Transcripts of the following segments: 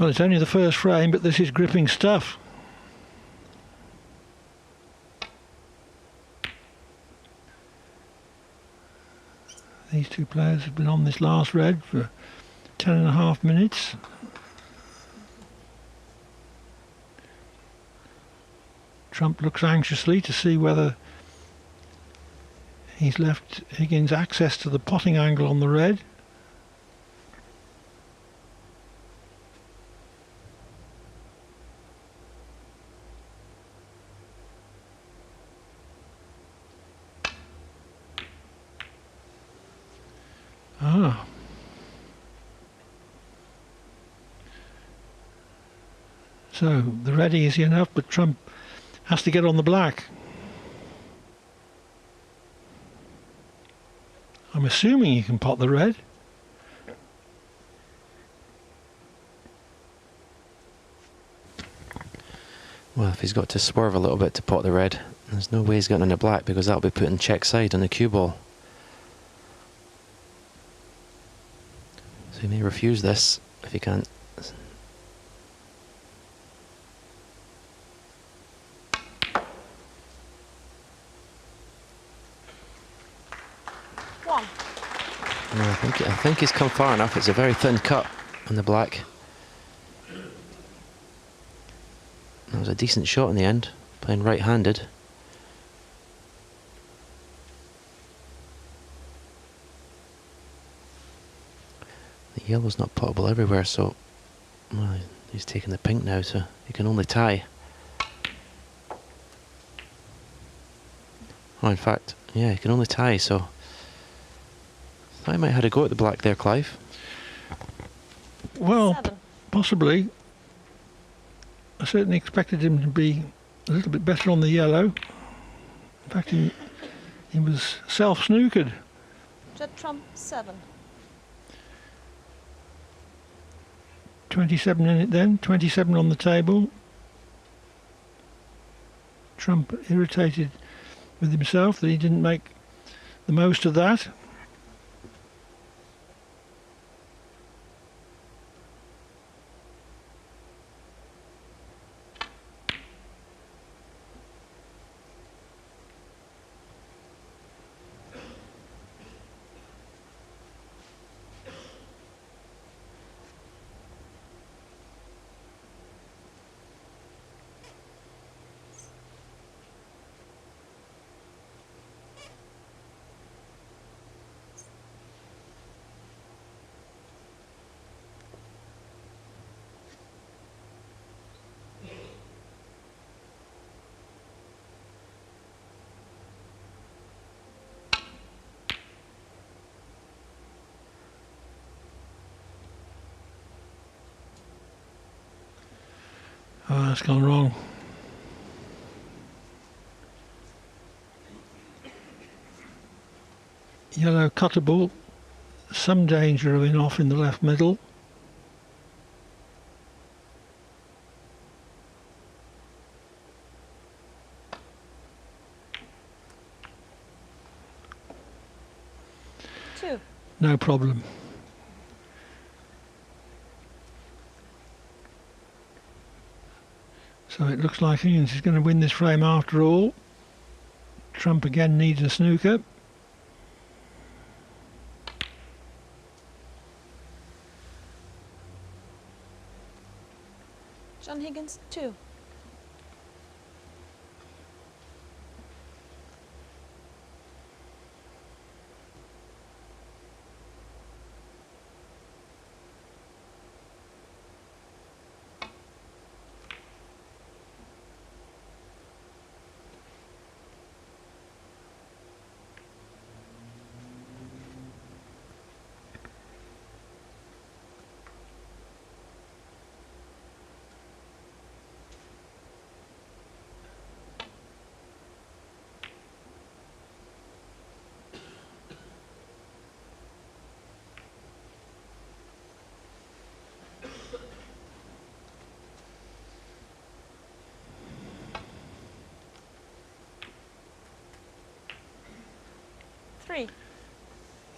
Well, it's only the first frame, but this is gripping stuff. These two players have been on this last red for 10.5 minutes. Trump looks anxiously to see whether he's left Higgins access to the potting angle on the red. Ah. So the red easy enough, but Trump has to get on the black. I'm assuming he can pot the red. Well, if he's got to swerve a little bit to pot the red, there's no way he's getting on the black, because that'll be putting check side on the cue ball. So he may refuse this if he can't. No, I think he's come far enough. It's a very thin cut on the black. That was a decent shot in the end, playing right-handed. The yellow's not potable everywhere, so well, he's taking the pink now, so he can only tie. Oh, in fact, yeah, he can only tie, so I might have had a go at the black there, Clive. Well, 7. possibly. I certainly expected him to be a little bit better on the yellow. In fact, he was self-snookered. Judd Trump 7. 27 in it then, 27 on the table. Trump irritated with himself that he didn't make the most of that. Oh, that's gone wrong. Yellow cuttable, some danger of in off in the left middle. No problem. So it looks like Higgins is going to win this frame after all. Trump again needs a snooker. John Higgins 2.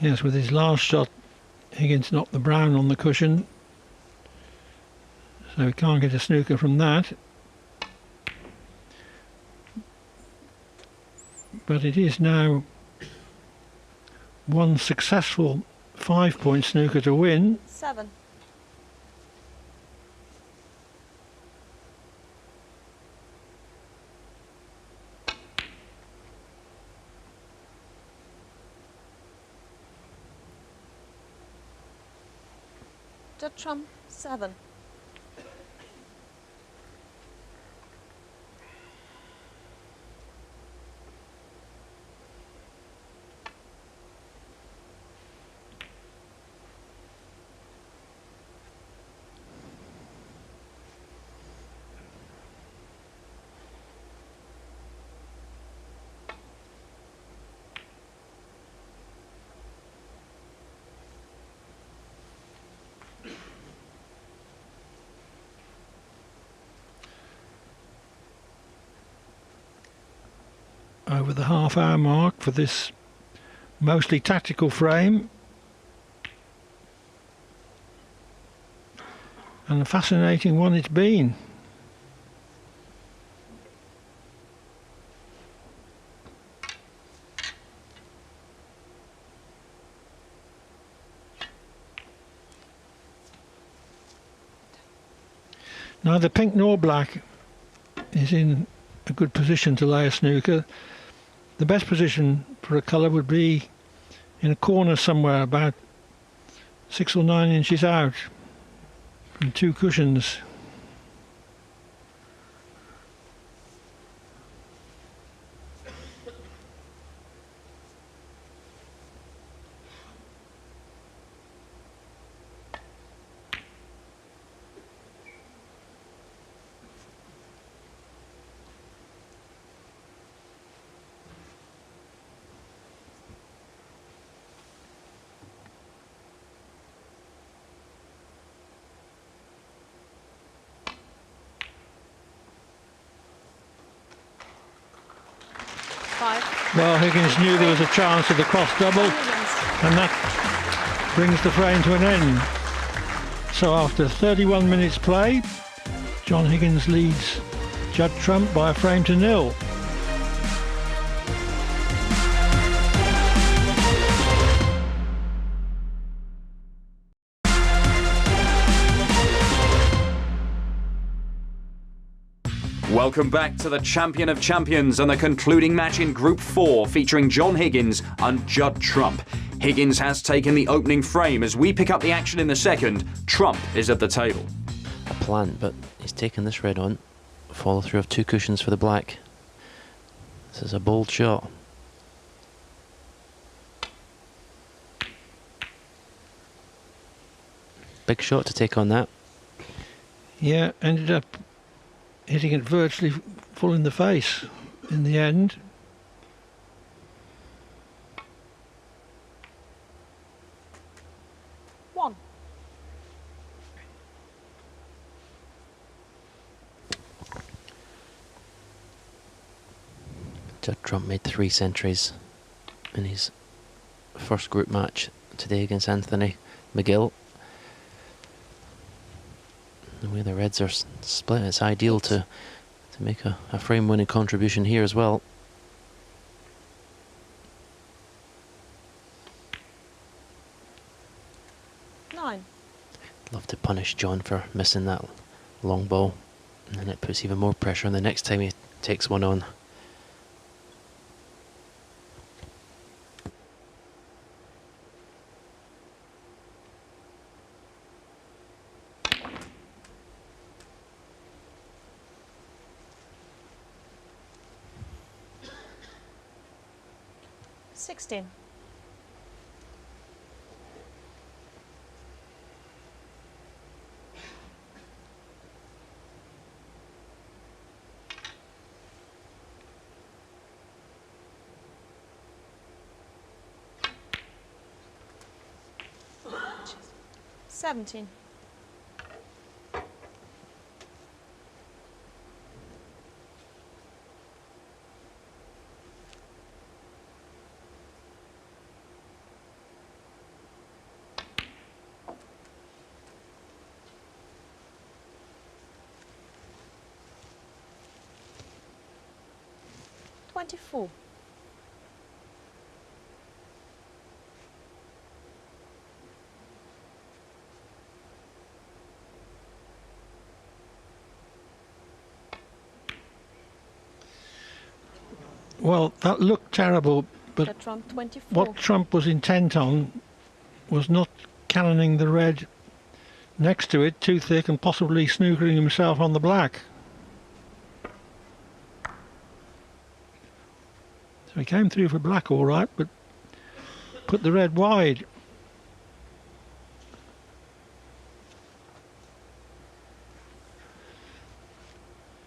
Yes, with his last shot, Higgins knocked the brown on the cushion. So we can't get a snooker from that. But it is now one successful 5-point snooker to win. 7. Judd trump 7. Over the half-hour mark for this mostly tactical frame, and a fascinating one it's been. Neither pink nor black is in a good position to lay a snooker. The best position for a colour would be in a corner somewhere about 6 or 9 inches out from 2 cushions. Well, Higgins knew there was a chance of the cross double, and that brings the frame to an end. So after 31 minutes play, John Higgins leads Judd Trump by a frame to 0. Welcome back to the Champion of Champions and the concluding match in Group 4 featuring John Higgins and Judd Trump. Higgins has taken the opening frame. As we pick up the action in the second, Trump is at the table. A plan, but he's taken this red on. Follow through of 2 cushions for the black. This is a bold shot. Big shot to take on that. Yeah, ended up hitting it virtually full in the face in the end. One. Judd Trump made 3 centuries in his first group match today against Anthony McGill. The way the reds are split, it's ideal to make a frame winning contribution here as well. Nine. Love to punish John for missing that long ball, and then it puts even more pressure on the next time he takes one on. Sixteen. Seventeen. 24. Well, that looked terrible, but Judd Trump 24. what Trump was intent on was not cannoning the red next to it too thick and possibly snookering himself on the black. So he came through for black all right, but put the red wide.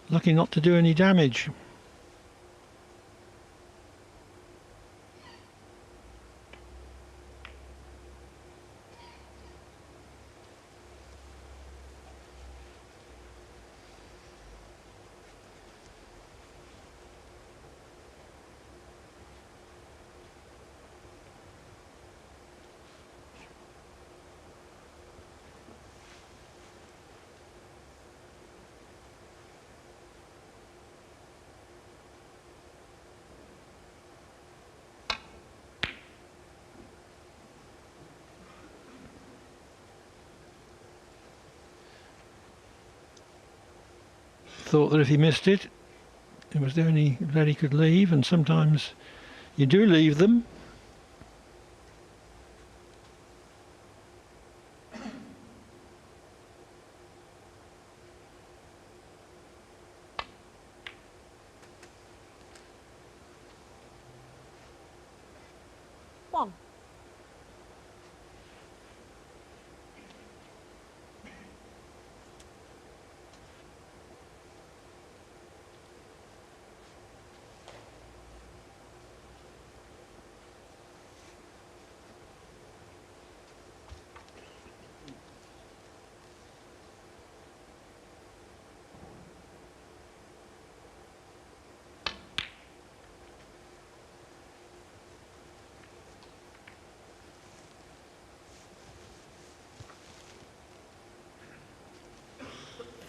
Lucky not to do any damage. Thought that if he missed it, it was the only red he could leave, and sometimes you do leave them. One.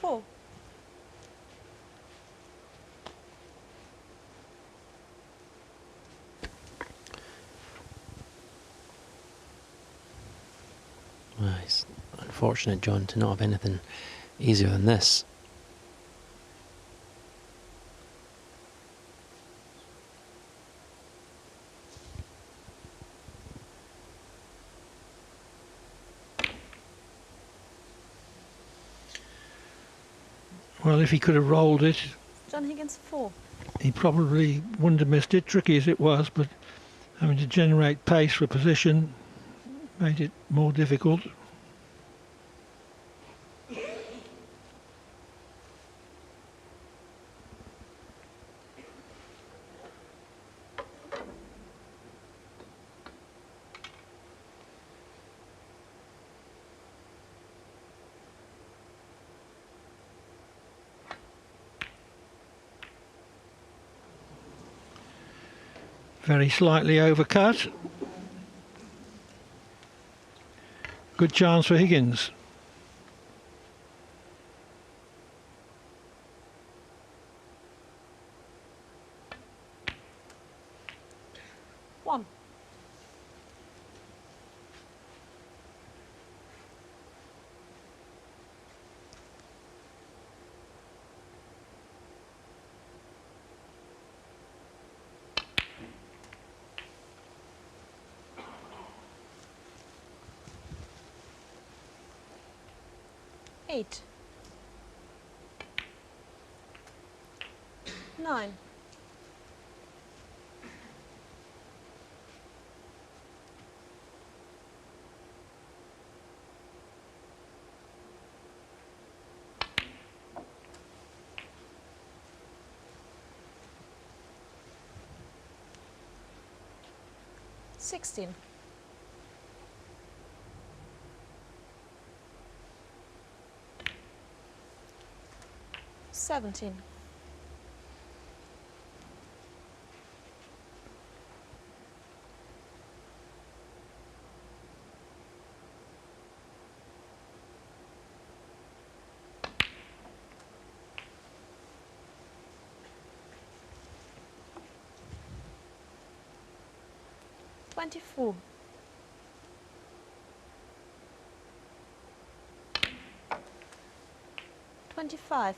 Four. Well, it's unfortunate, John, to not have anything easier than this. Well, if he could have rolled it, John Higgins 4. he probably wouldn't have missed it, tricky as it was, but having to generate pace for position made it more difficult. Very slightly overcut. Good chance for Higgins. One. Eight. 9. Sixteen. 17. 24. $25.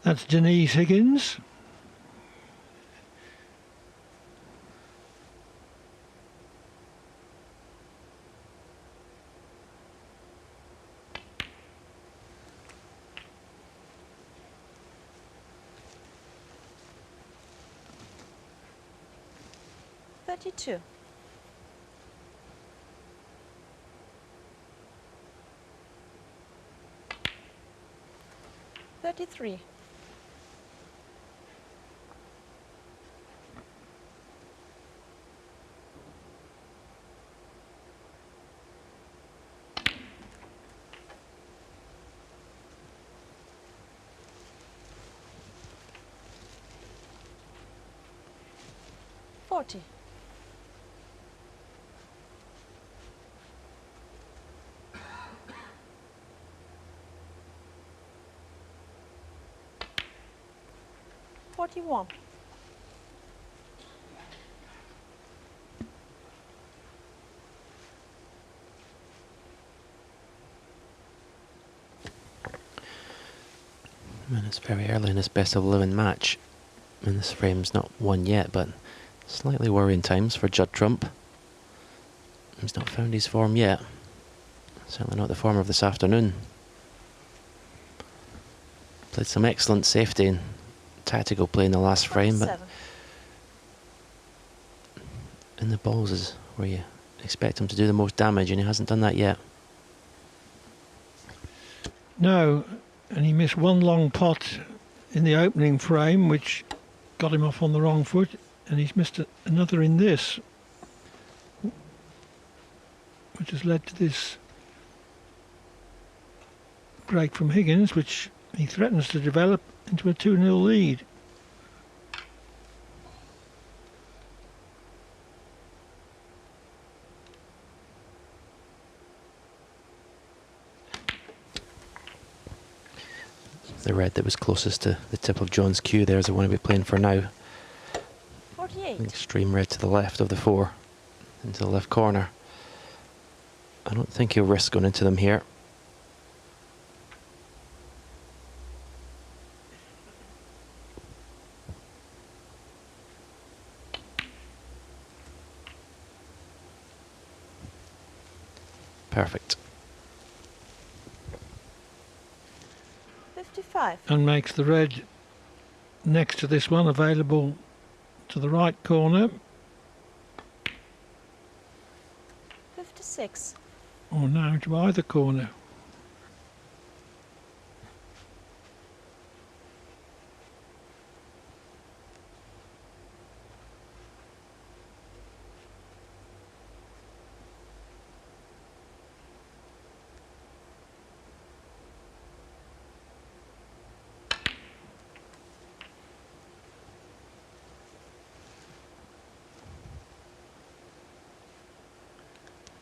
That's Denise Higgins. $32. $33. $40. $41. I mean, it's very early in this best of 11 match. I mean, this frame's not won yet, but slightly worrying times for Judd Trump. He's not found his form yet. Certainly not the form of this afternoon. Played some excellent safety and tactical play in the last frame, but 27. in the balls is where you expect him to do the most damage, and he hasn't done that yet. No, and he missed one long pot in the opening frame, which got him off on the wrong foot, and he's missed another in this, which has led to this break from Higgins, which he threatens to develop into a 2-0 lead. The red that was closest to the tip of John's cue there is the one he'll be playing for now. 48. Extreme red to the left of the 4, into the left corner. I don't think he'll risk going into them here. Perfect. 55. And makes the red next to this one available to the right corner, 56. or now to either corner.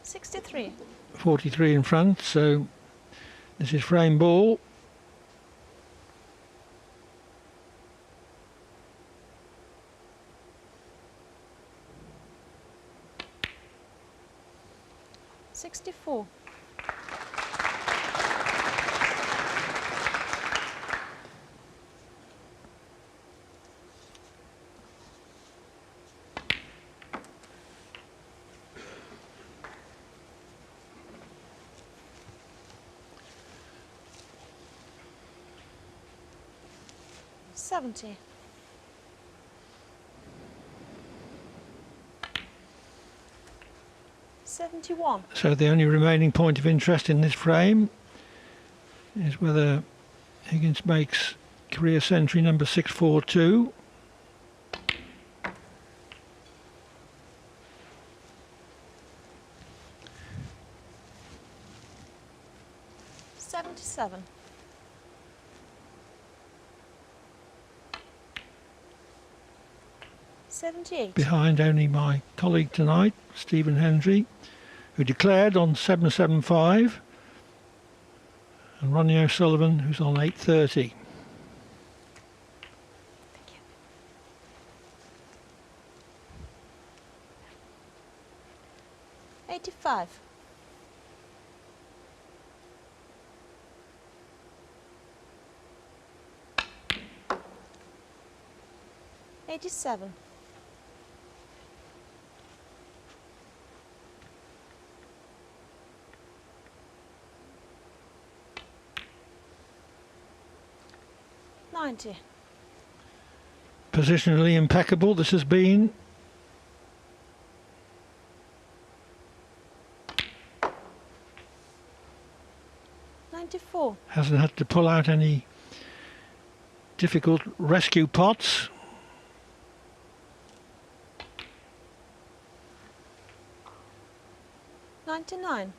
$63. 43 in front, so this is frame ball. $64. $70. $71. So the only remaining point of interest in this frame is whether Higgins makes career century number 642. $77. $78. Behind only my colleague tonight, Stephen Hendry, who declared on 7.75, and Ronnie O'Sullivan, who's on 8.30. 85. 87. 90. Positionally impeccable this has been. Hasn't had to pull out any difficult rescue pots. $99.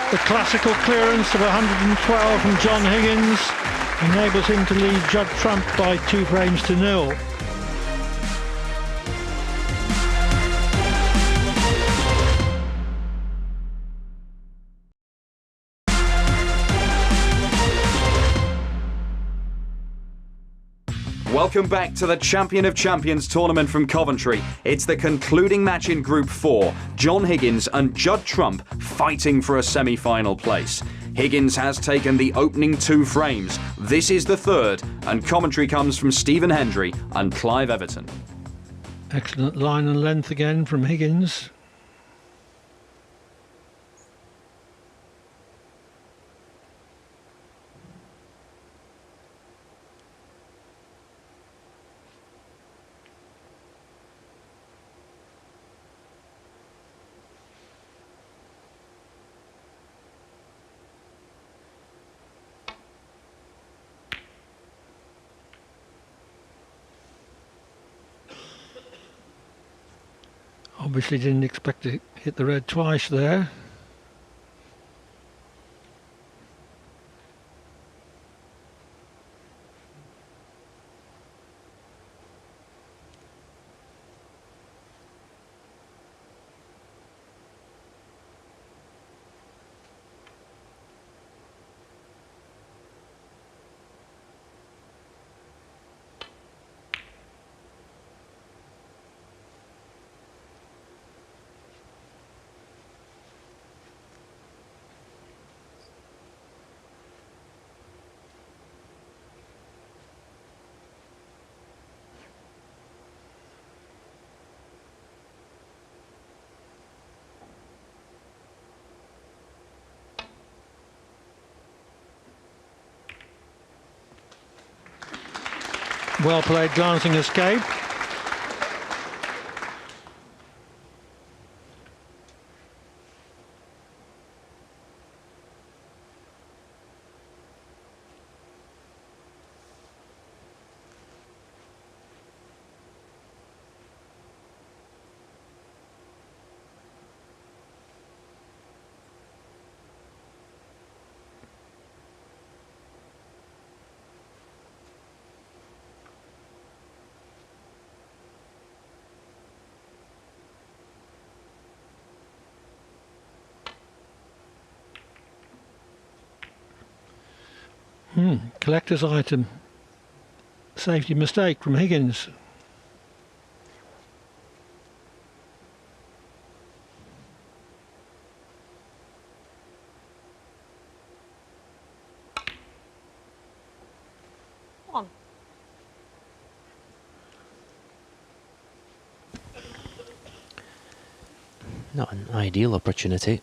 The classical clearance of 112 from John Higgins enables him to lead Judd Trump by 2 frames to 0. Welcome back to the Champion of Champions tournament from Coventry. It's the concluding match in Group 4. John Higgins and Judd Trump fighting for a semi-final place. Higgins has taken the opening 2 frames. This is the third, and commentary comes from Stephen Hendry and Clive Everton. Excellent line and length again from Higgins. Obviously didn't expect to hit the red twice there. Well played glancing escape. Collector's item. Safety mistake from Higgins. One. Not an ideal opportunity.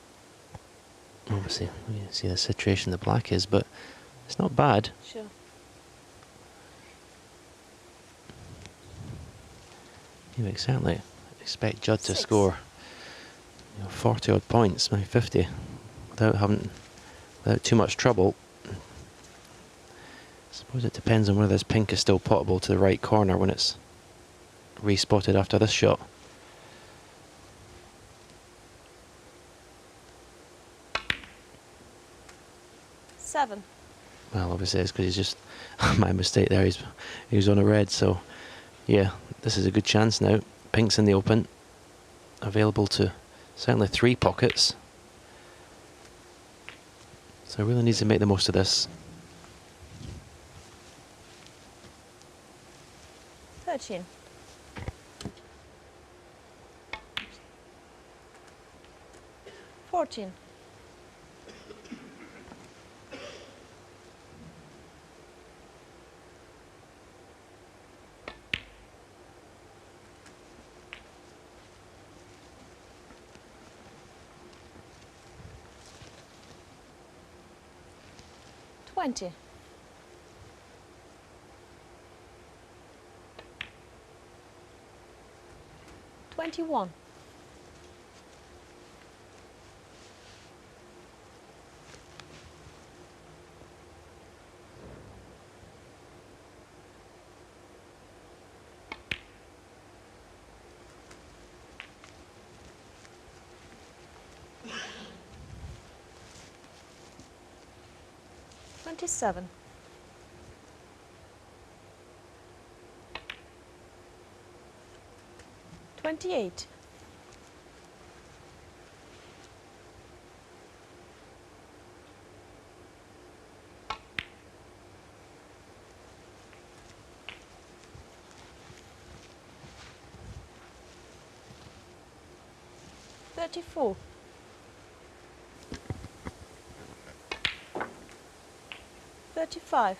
Obviously, we see the situation the black is, but it's not bad. Sure. You would certainly expect Judd to 6. score 40 odd points, maybe 50, without too much trouble. I suppose it depends on whether this pink is still potable to the right corner when it's respotted after this shot. 47. Well, obviously it's because he's just my mistake there. He was on a red, so yeah, this is a good chance now. Pink's in the open, available to certainly 3 pockets. So really needs to make the most of this. 13. 14. 20. 21. 27. 28. 34. 35.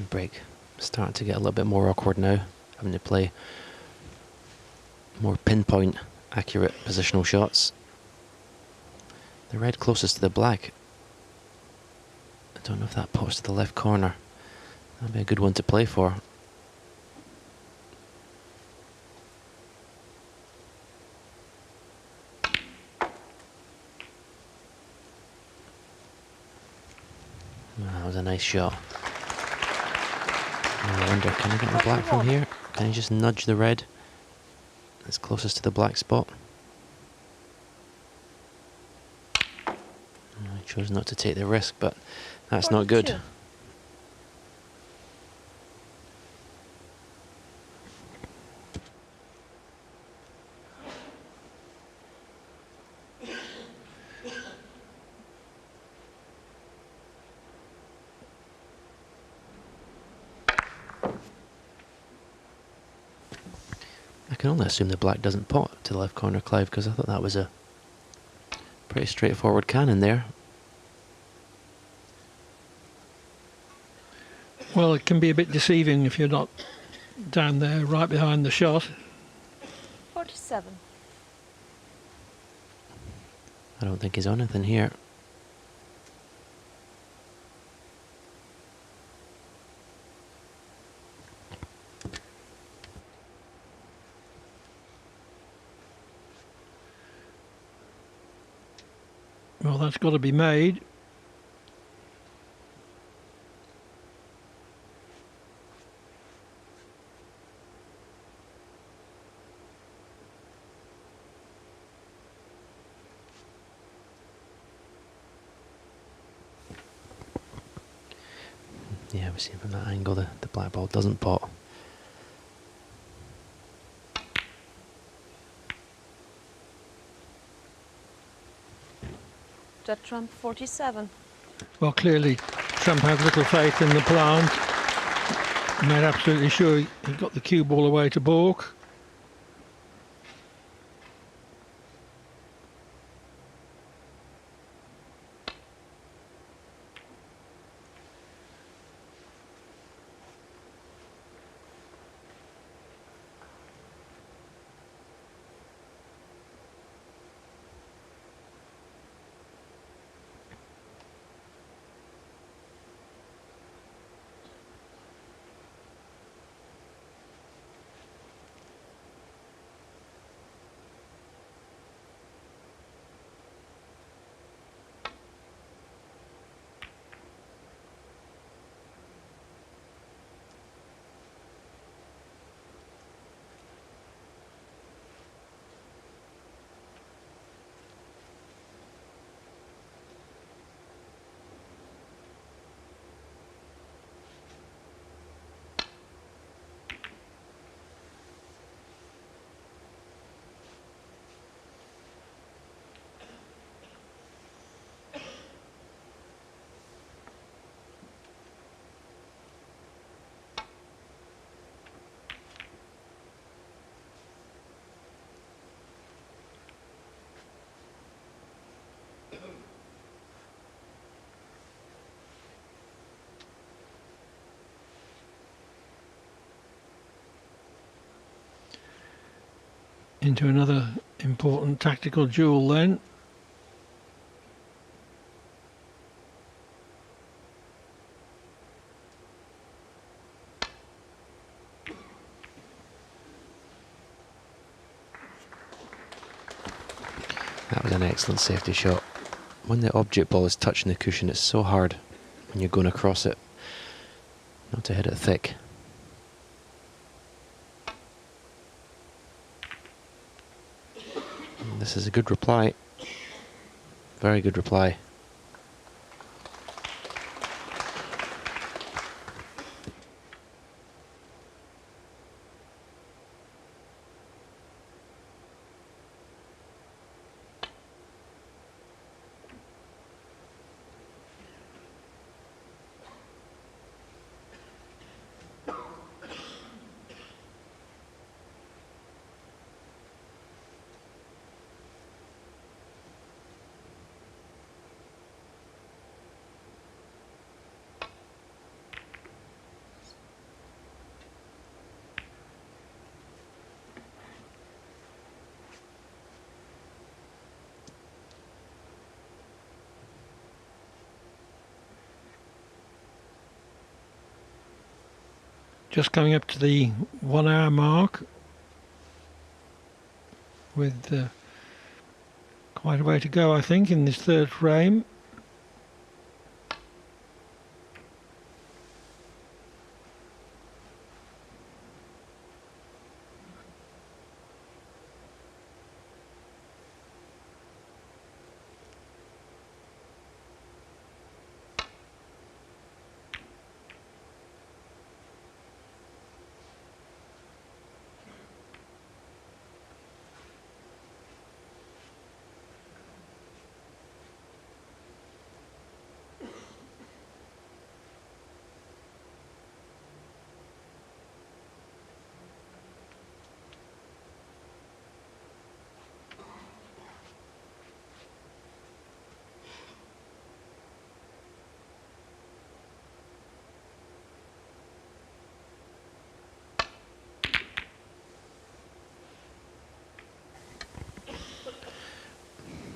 Break starting to get a little bit more awkward now, having to play more pinpoint accurate positional shots. The red closest to the black. I don't know if that pops to the left corner. That'd be a good one to play for. That was a nice shot. I wonder, can he get the black from here? Can he just nudge the red that's closest to the black spot? He chose not to take the risk, but that's not good. 42. I can only assume the black doesn't pot to the left corner, Clive, because I thought that was a pretty straightforward cannon there. Well, it can be a bit deceiving if you're not down there right behind the shot. 47. I don't think he's on anything here. Well, that's got to be made. Yeah, we see from that angle the black ball doesn't pot. Judd Trump 47. Well, clearly Trump had little faith in the plant. Made absolutely sure he got the cue ball away to baulk. into another important tactical duel then. That was an excellent safety shot. When the object ball is touching the cushion, it's so hard when you're going across it not to hit it thick. And this is a good reply. Very good reply. Just coming up to the 1 hour mark with quite a way to go, I think, in this third frame.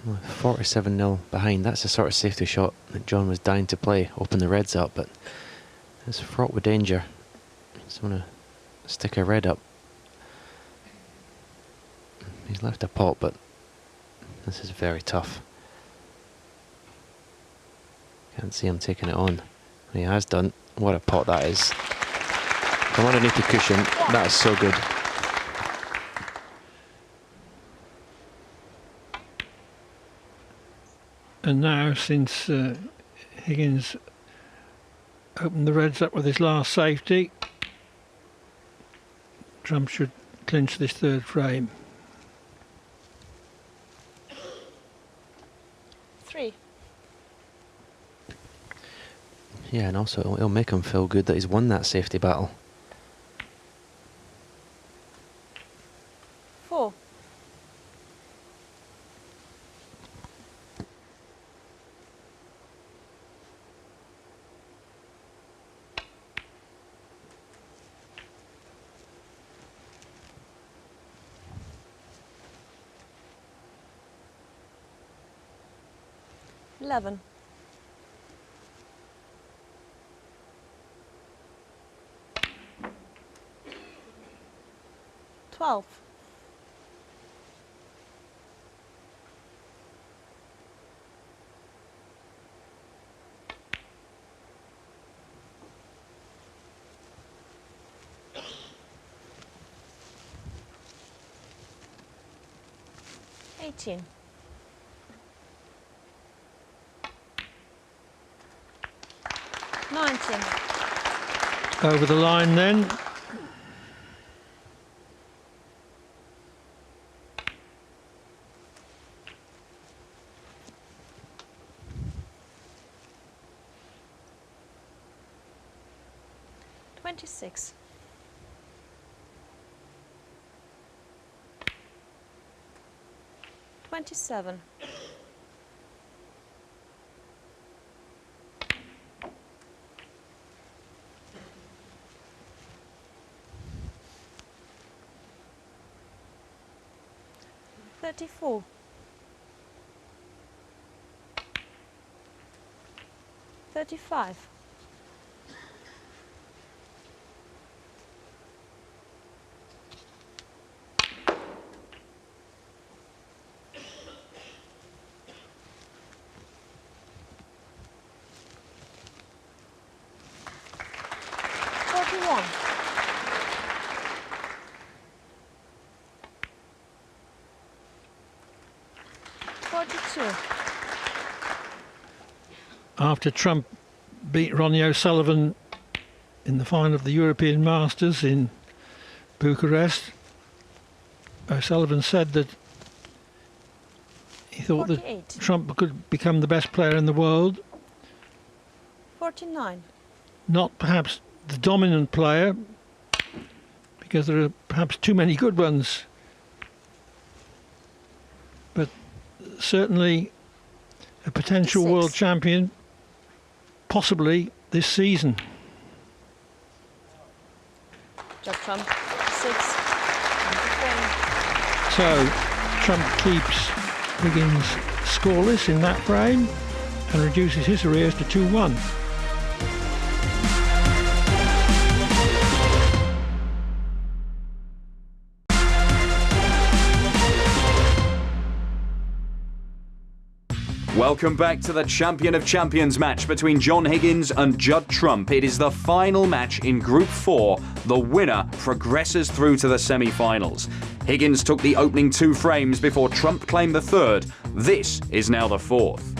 Well, 47-0 behind. That's the sort of safety shot that John was dying to play, open the reds up, but it's fraught with danger. Just want to stick a red up. He's left a pot, but this is very tough. Can't see him taking it on. He has done. What a pot that is. From underneath the cushion, that is so good. And now, since Higgins opened the reds up with his last safety, Trump should clinch this third frame. 3. Yeah, and also it'll make him feel good that he's won that safety battle. 4. 11. 12. 18. 19. Over the line then. Twenty-six. 27. 28. 34. 35. 41. 42. After Trump beat Ronnie O'Sullivan in the final of the European Masters in Bucharest, O'Sullivan said that he thought 48. that Trump could become the best player in the world, 49. not perhaps the dominant player, because there are perhaps too many good ones, but certainly a potential 56. world champion, possibly this season. Judd Trump, 6. And the frame. So Trump keeps Higgins scoreless in that frame and reduces his arrears to 2-1. Welcome back to the Champion of Champions match between John Higgins and Judd Trump. It is the final match in Group 4. The winner progresses through to the semi-finals. Higgins took the opening 2 frames before Trump claimed the third. This is now the fourth.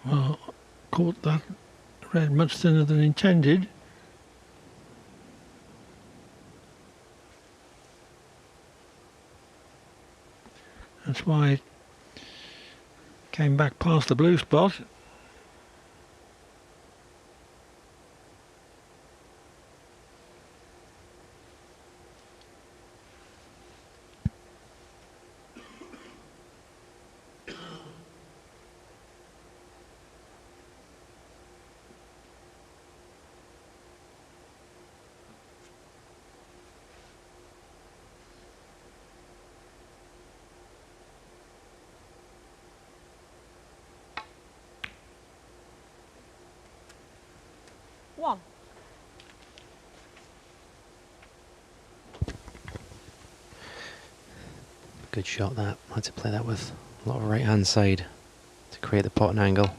Well, caught that red much thinner than intended. That's why it came back past the blue spot. One. Good shot that. Had to play that with a lot of right hand side to create the potting angle.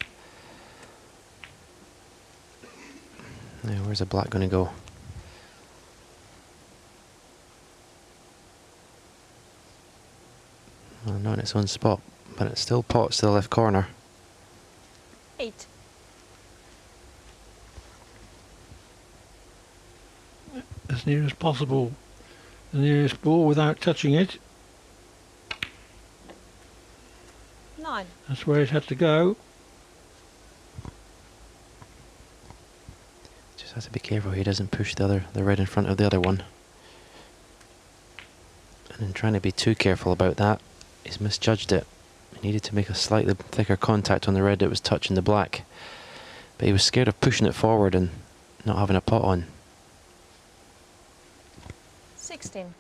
Now where's the black going to go? Well, not in its own spot, but it's still pots to the left corner. 8. As near as possible, the nearest ball without touching it. 9. That's where it had to go. Just has to be careful he doesn't push the red in front of the other one. And in trying to be too careful about that, he's misjudged it. He needed to make a slightly thicker contact on the red that was touching the black. But he was scared of pushing it forward and not having a pot on. 16.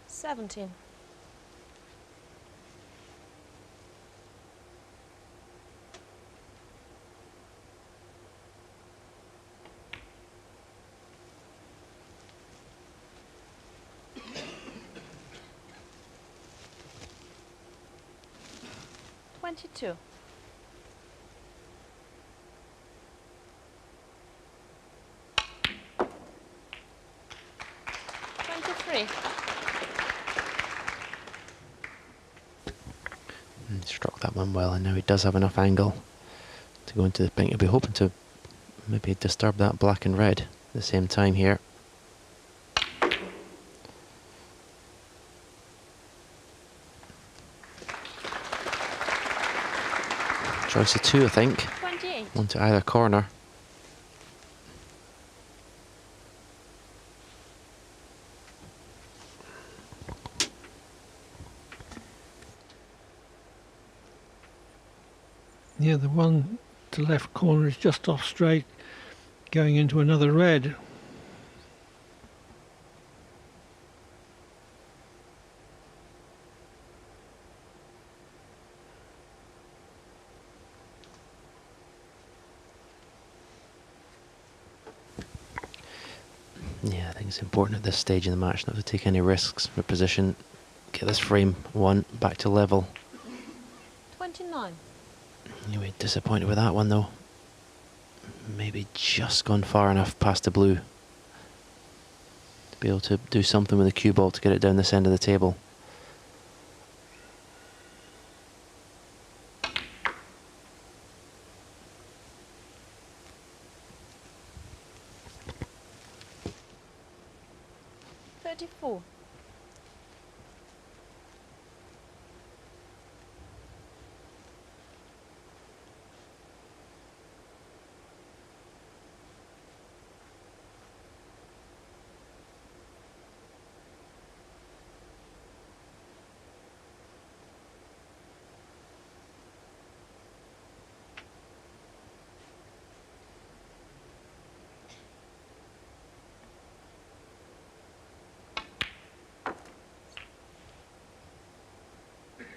17. 22. one well, and now he does have enough angle to go into the pink. He'll be hoping to maybe disturb that black and red at the same time here. Choice of two, I think. 28. One to either corner. Yeah, the one to left corner is just off straight, going into another red. Yeah, I think it's important at this stage in the match not to take any risks for position. Get this frame one back to level. 29. You were disappointed with that one though. Maybe just gone far enough past the blue to be able to do something with the cue ball to get it down this end of the table. Thirty-four.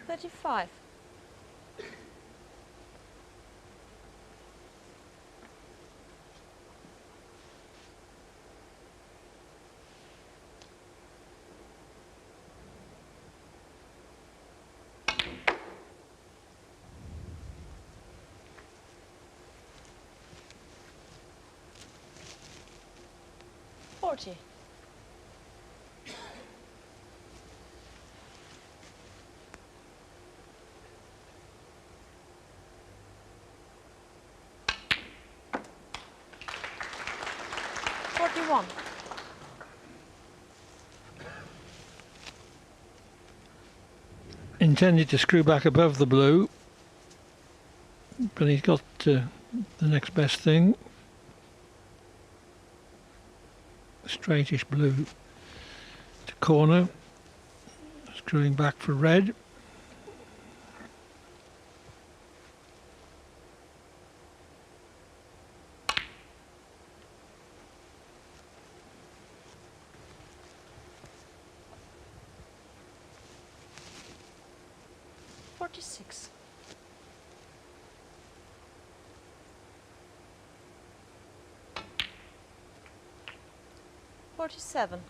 Thirty-five. 40. 41. Intended to screw back above the blue, but he's got the next best thing. Straightish blue to corner, screwing back for red. Forty-six. 47.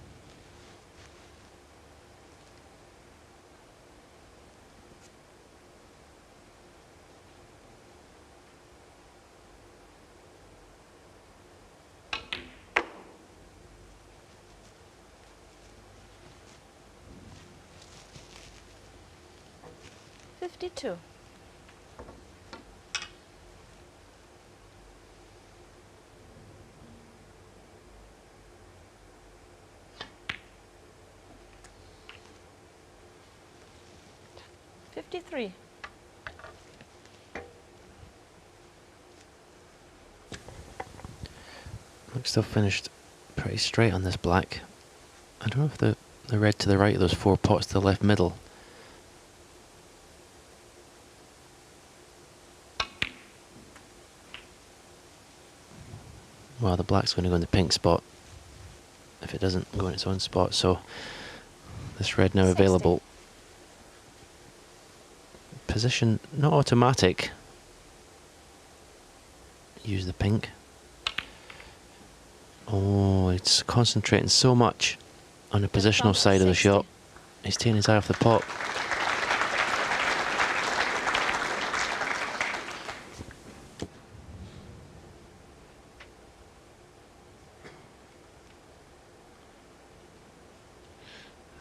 52. 53. Looks to have finished pretty straight on this black. I don't know if the red to the right of those four pots to the left middle. Well, the black's going to go in the pink spot if it doesn't go in its own spot, so this red now 60. available. Position not automatic. Use the pink. Oh, it's concentrating so much on the positional side of the 60. shot. He's taking his eye off the pot.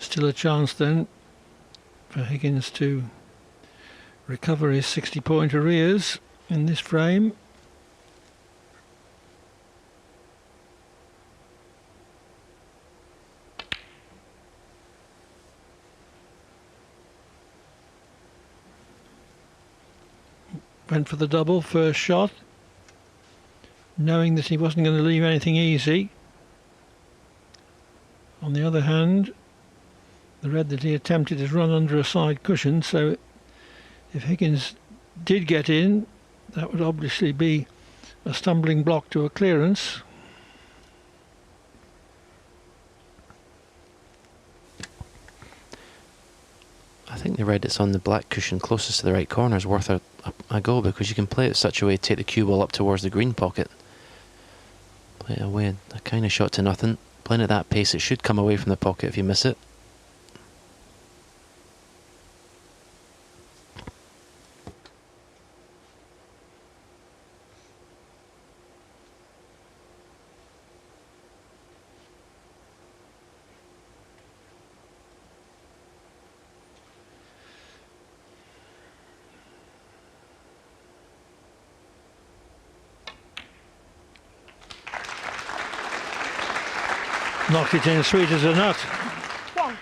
Still a chance then for Higgins to recover his 60-point arrears in this frame. Went for the double first shot, knowing that he wasn't going to leave anything easy. On the other hand, the red that he attempted is run under a side cushion, so if Higgins did get in, that would obviously be a stumbling block to a clearance. I think the red that's on the black cushion closest to the right corner is worth a go, because you can play it such a way to take the cue ball up towards the green pocket. Play it away, a kind of shot to nothing. Playing at that pace, it should come away from the pocket if you miss it. Knocked it in sweet as a nut. 1.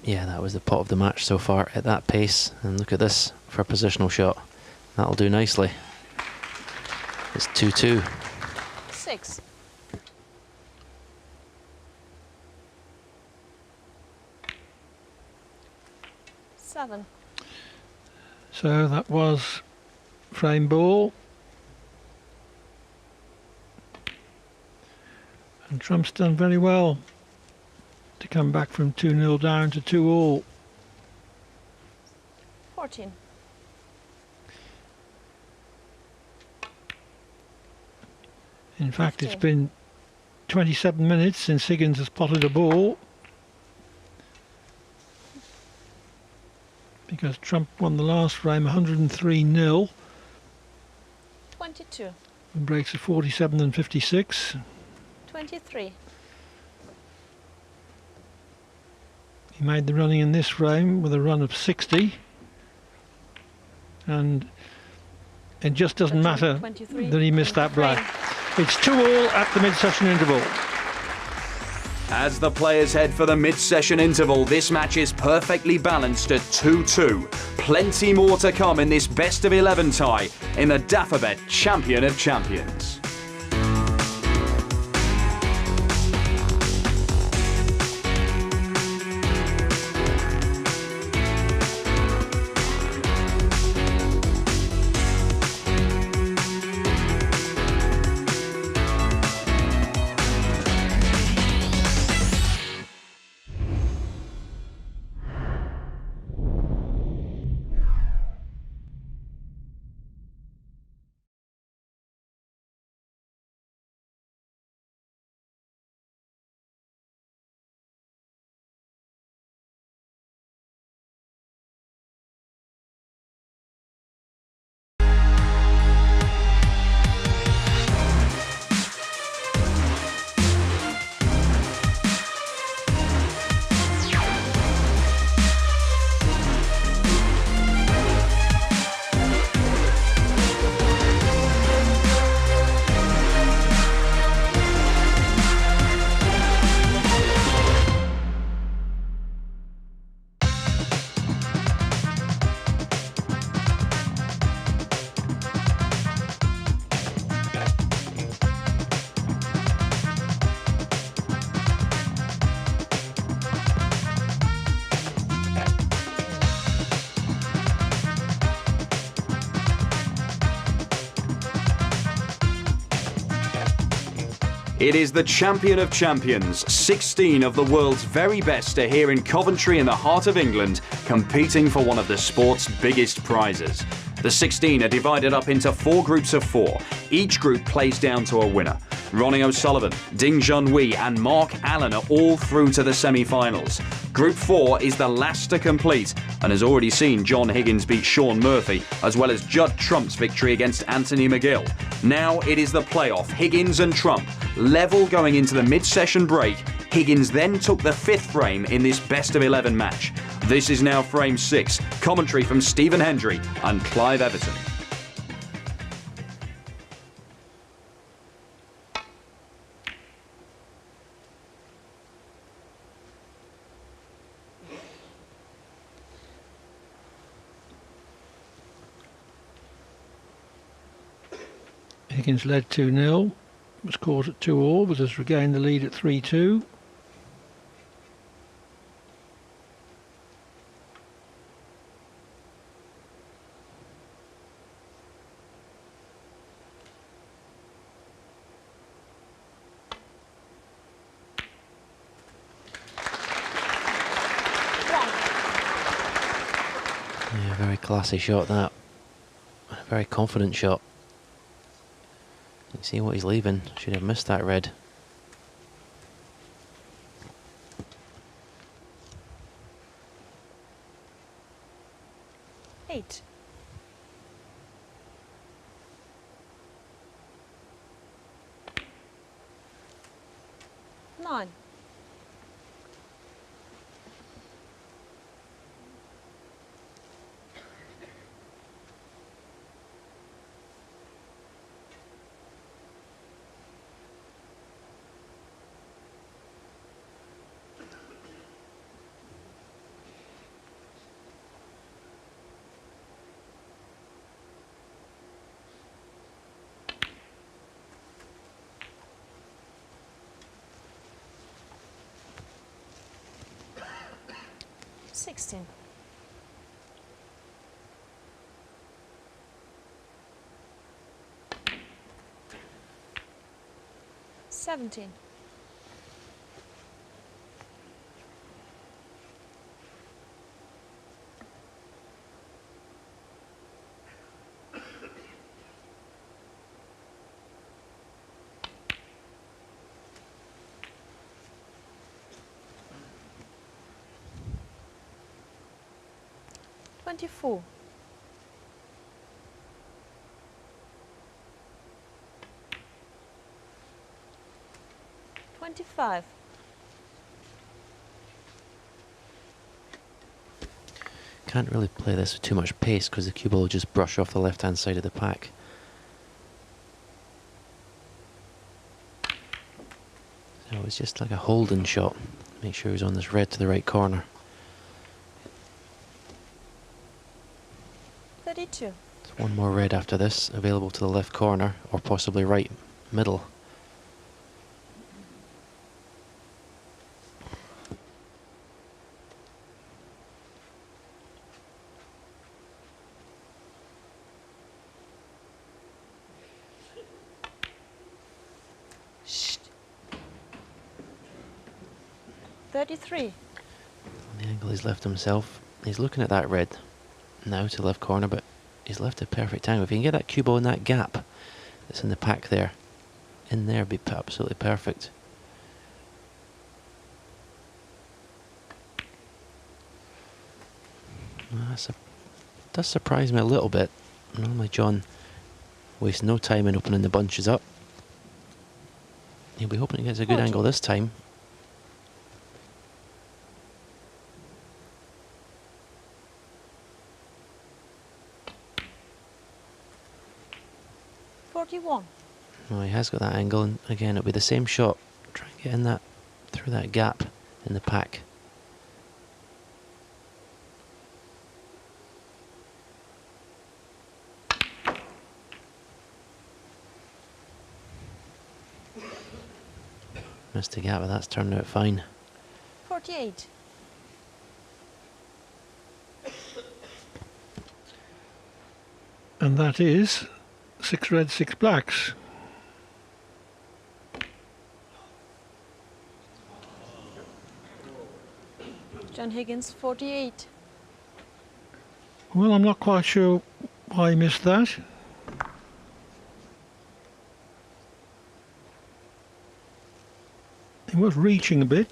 Yeah, that was the pot of the match so far at that pace. And look at this for a positional shot. That'll do nicely. It's 2-2. 6. So that was frame ball. And Trump's done very well to come back from 2-0 down to 2-all. 14. In fact, it's been 27 minutes since Higgins has potted a ball, because Trump won the last frame 103-0. 22. And breaks of 47 and 56. 23. He made the running in this frame with a run of 60. And it just doesn't matter 23, that he missed that black. It's 2-all at the mid-session interval. As the players head for the mid-session interval, this match is perfectly balanced at 2-2. Plenty more to come in this best-of-11 tie in the Dafabet Champion of Champions. It is the Champion of Champions. 16 of the world's very best are here in Coventry in the heart of England, competing for one of the sport's biggest prizes. The 16 are divided up into 4 groups of 4. Each group plays down to a winner. Ronnie O'Sullivan, Ding Junhui and Mark Allen are all through to the semi-finals. Group 4 is the last to complete and has already seen John Higgins beat Shaun Murphy, as well as Judd Trump's victory against Anthony McGill. Now it is the playoff, Higgins and Trump, level going into the mid-session break. Higgins then took the 5th frame in this best-of-11 match. This is now frame 6. Commentary from Stephen Hendry and Clive Everton. Higgins led 2-0, was caught at 2-all, but has regained the lead at 3-2. Yeah, very classy shot that. A very confident shot. You can see what he's leaving. Should have missed that red. Eight. Nine. 16. 17. 24. 25. Can't really play this with too much pace because the cue ball will just brush off the left-hand side of the pack. So it's just like a holding shot. Make sure he's on this red to the right corner. 32. There's one more red after this, available to the left corner or possibly right middle. Shh. 33. The angle he's left himself. He's looking at that red now to the left corner, but he's left at perfect time. If he can get that cue ball in that gap that's in the pack there, in there, would be absolutely perfect. Does surprise me a little bit. Normally John wastes no time in opening the bunches up. He'll be hoping he gets a good angle this time. 41. Well, he has got that angle, and again it'll be the same shot. Try and get in that, through that gap in the pack. Missed the gap, but that's turned out fine. 48. And that is 6 red, 6 blacks. John Higgins, 48. Well, I'm not quite sure why he missed that. He was reaching a bit.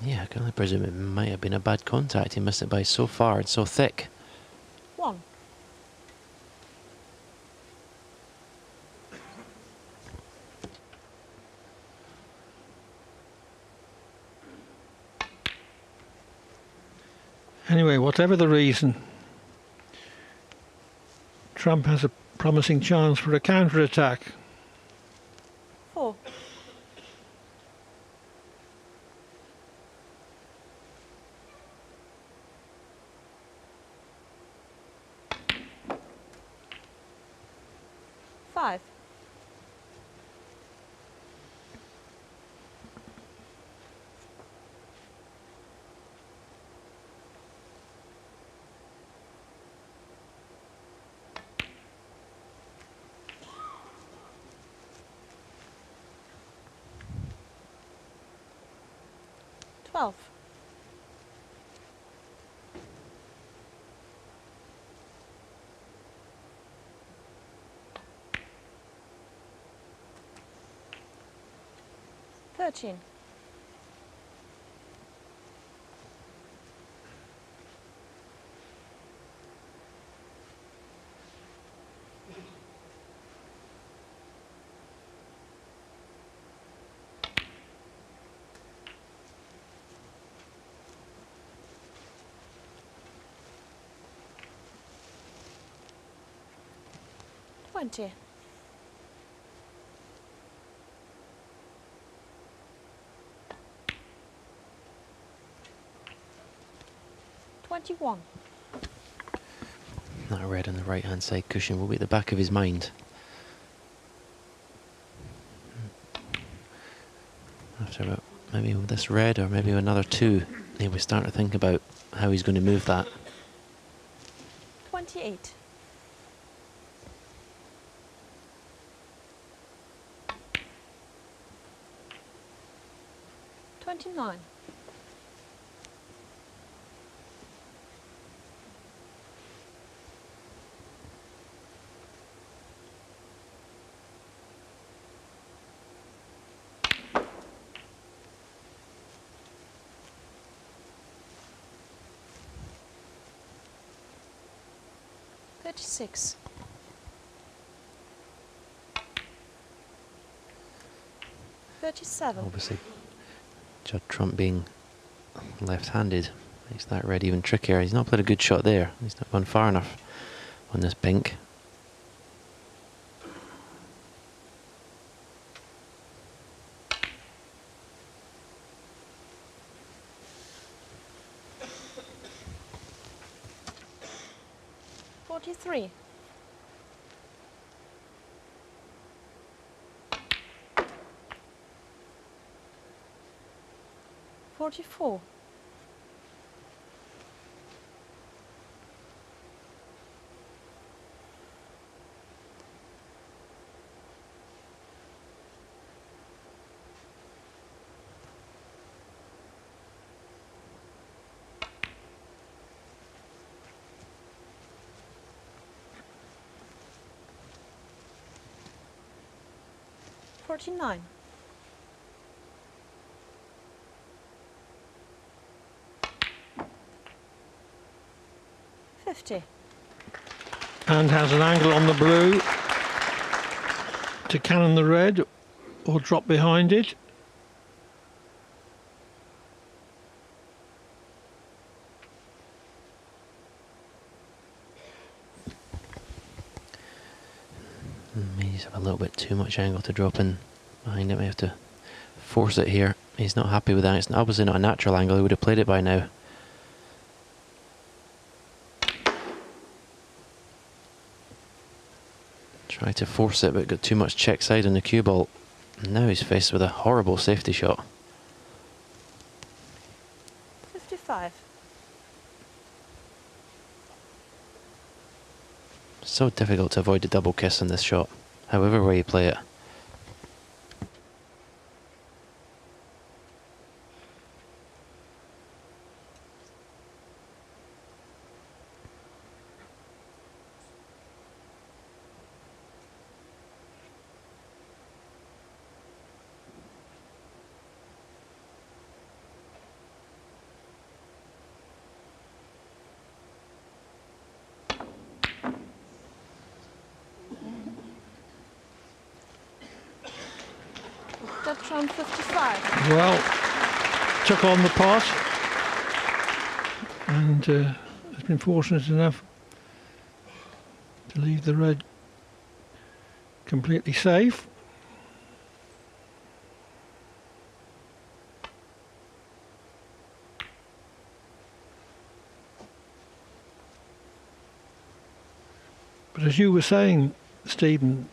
Yeah, I can only presume it might have been a bad contact. He missed it by so far and so thick. 1. Anyway, whatever the reason, Trump has a promising chance for a counter-attack. 4. Five. 12. 13. 20. 21. That red on the right hand side cushion will be at the back of his mind. After about maybe with this red or maybe another 2, he was starting to think about how he's going to move that. 28. 29. 36. 37. Obviously, Judd Trump being left-handed makes that red even trickier. He's not played a good shot there. He's not gone far enough on this pink. Three. 44. 49. 50. And has an angle on the blue to cannon the red or drop behind it. May just have a little bit too much angle to drop in behind it. We have to force it here. He's not happy with that. It's obviously not a natural angle. He would have played it by now. Try to force it, but got too much check side on the cue ball. And now he's faced with a horrible safety shot. 55. So difficult to avoid the double kiss in this shot, however way you play it. Judd Trump 55. Well, took on the pot and has been fortunate enough to leave the red completely safe. But as you were saying, Stephen,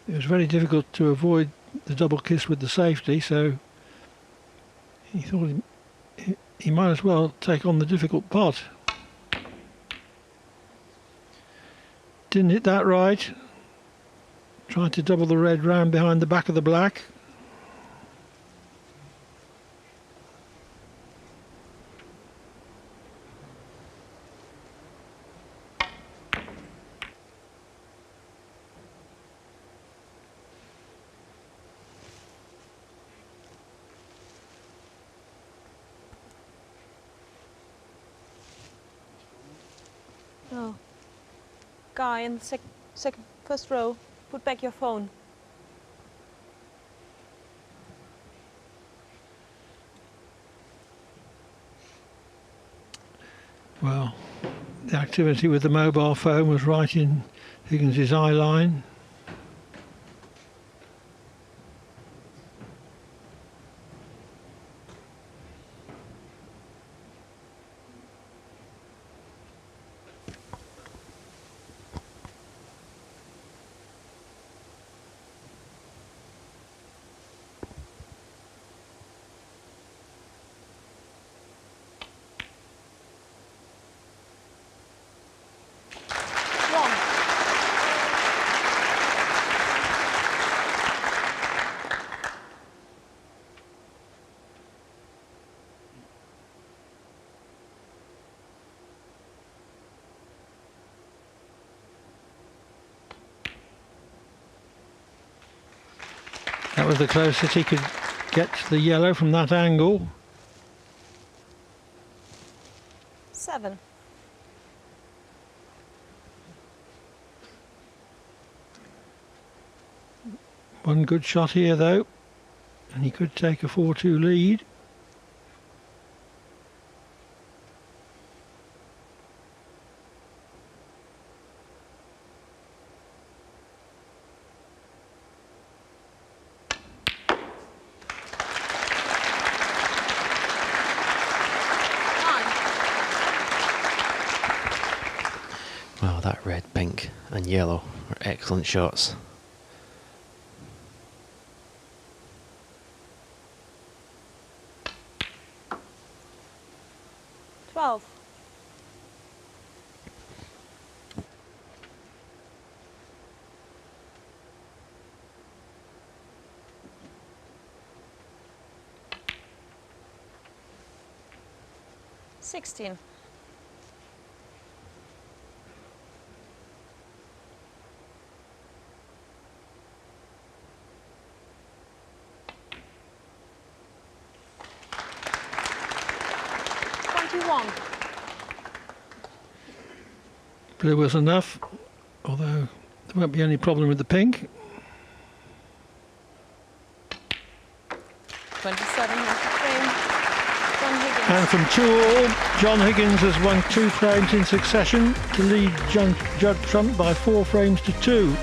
it was very difficult to avoid the double kiss with the safety, so he thought he might as well take on the difficult pot. Didn't hit that right. Tried to double the red round behind the back of the black. Oh. Guy in the first row, put back your phone. Well, the activity with the mobile phone was right in Higgins' eye line. That was the closest he could get to the yellow from that angle. 7. One good shot here though, and he could take a 4-2 lead. Wow, that red, pink and yellow are excellent shots. $16. Blue was enough, although there won't be any problem with the pink. 27 has the frame. John Higgins. And from 2-all, John Higgins has won 2 frames in succession to lead Judd Trump by 4 frames to 2.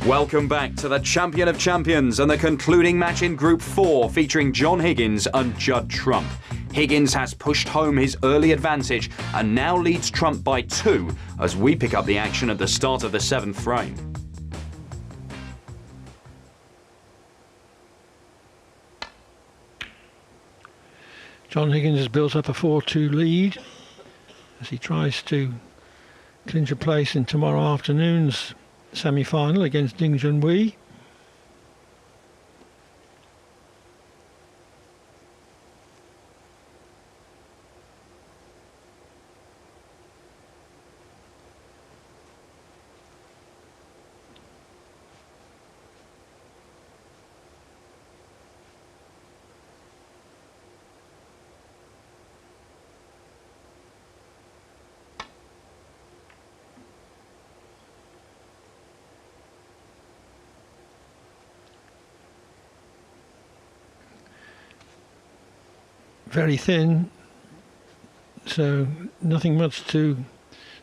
Welcome back to the Champion of Champions and the concluding match in Group 4 featuring John Higgins and Judd Trump. Higgins has pushed home his early advantage and now leads Trump by 2 as we pick up the action at the start of the 7th frame. John Higgins has built up a 4-2 lead as he tries to clinch a place in tomorrow afternoon's semi-final against Ding Junhui. very thin, so nothing much to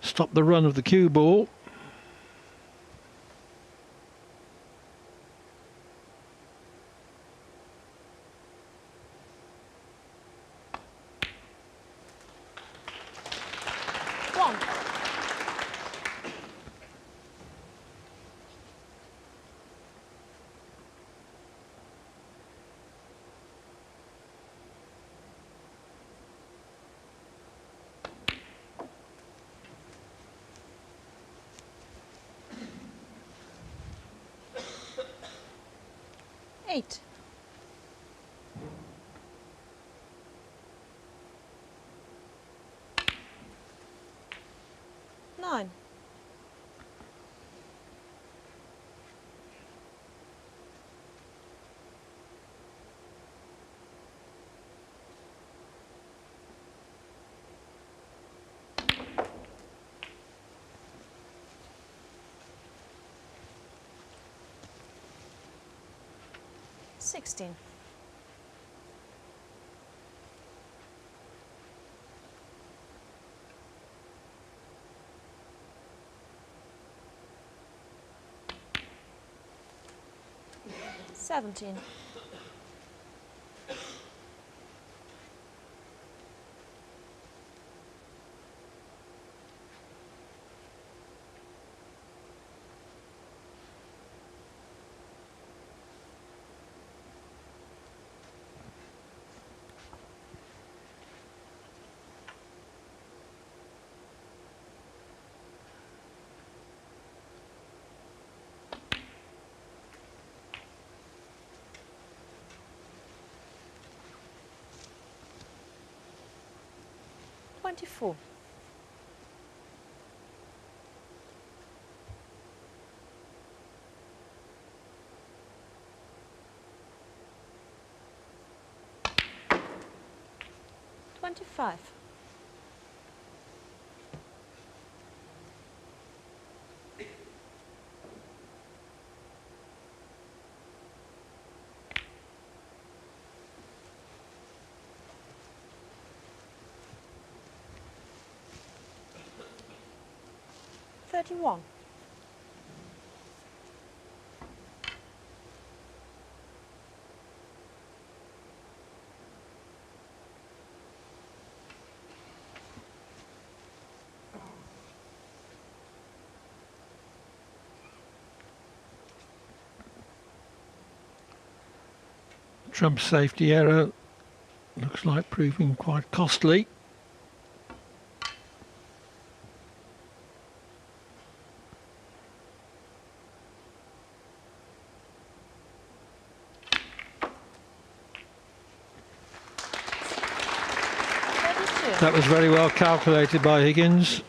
stop the run of the cue ball. One. Eight. Nine. Sixteen. Seventeen. Twenty-four. Twenty-five. 31. Trump's safety error looks like proving quite costly. That was very well calculated by Higgins.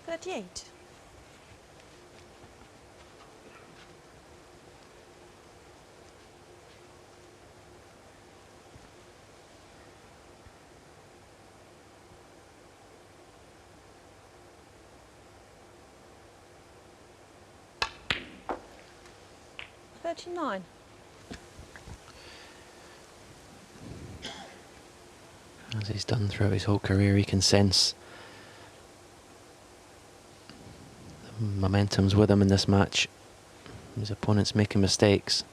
Thirty-eight. 39. As he's done throughout his whole career, he can sense the momentum's with him in this match. His opponent's making mistakes.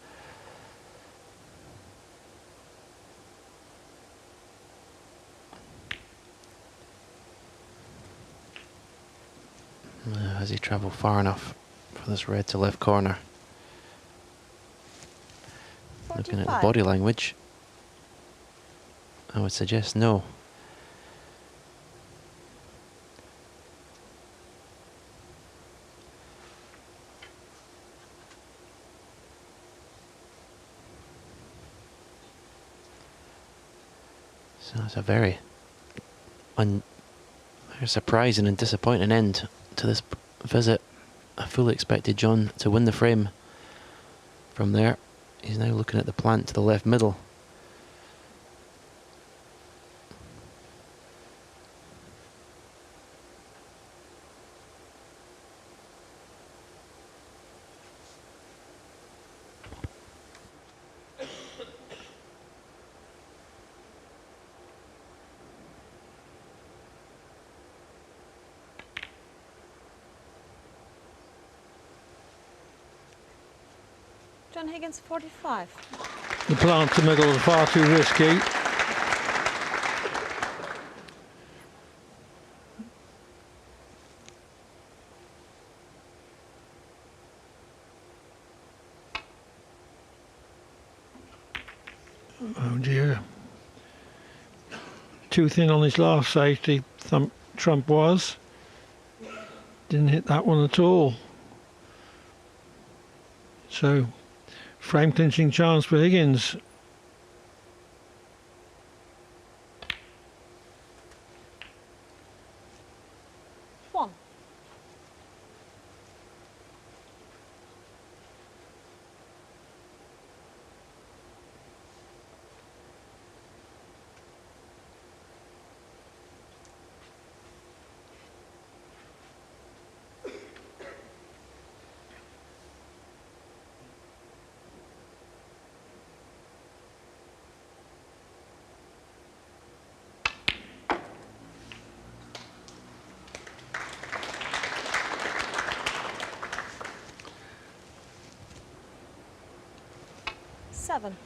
Has he travelled far enough for this red to left corner? 45. Looking at the body language, I would suggest no. So it's a very surprising and disappointing end to this visit. I fully expected John to win the frame From there, he's now looking at the plant to the left middle. John Higgins, 45. The plant to middle is far too risky. Oh dear. Too thin on his last safety, Trump was. Didn't hit that one at all. So, frame clinching chance for Higgins. One. Seven.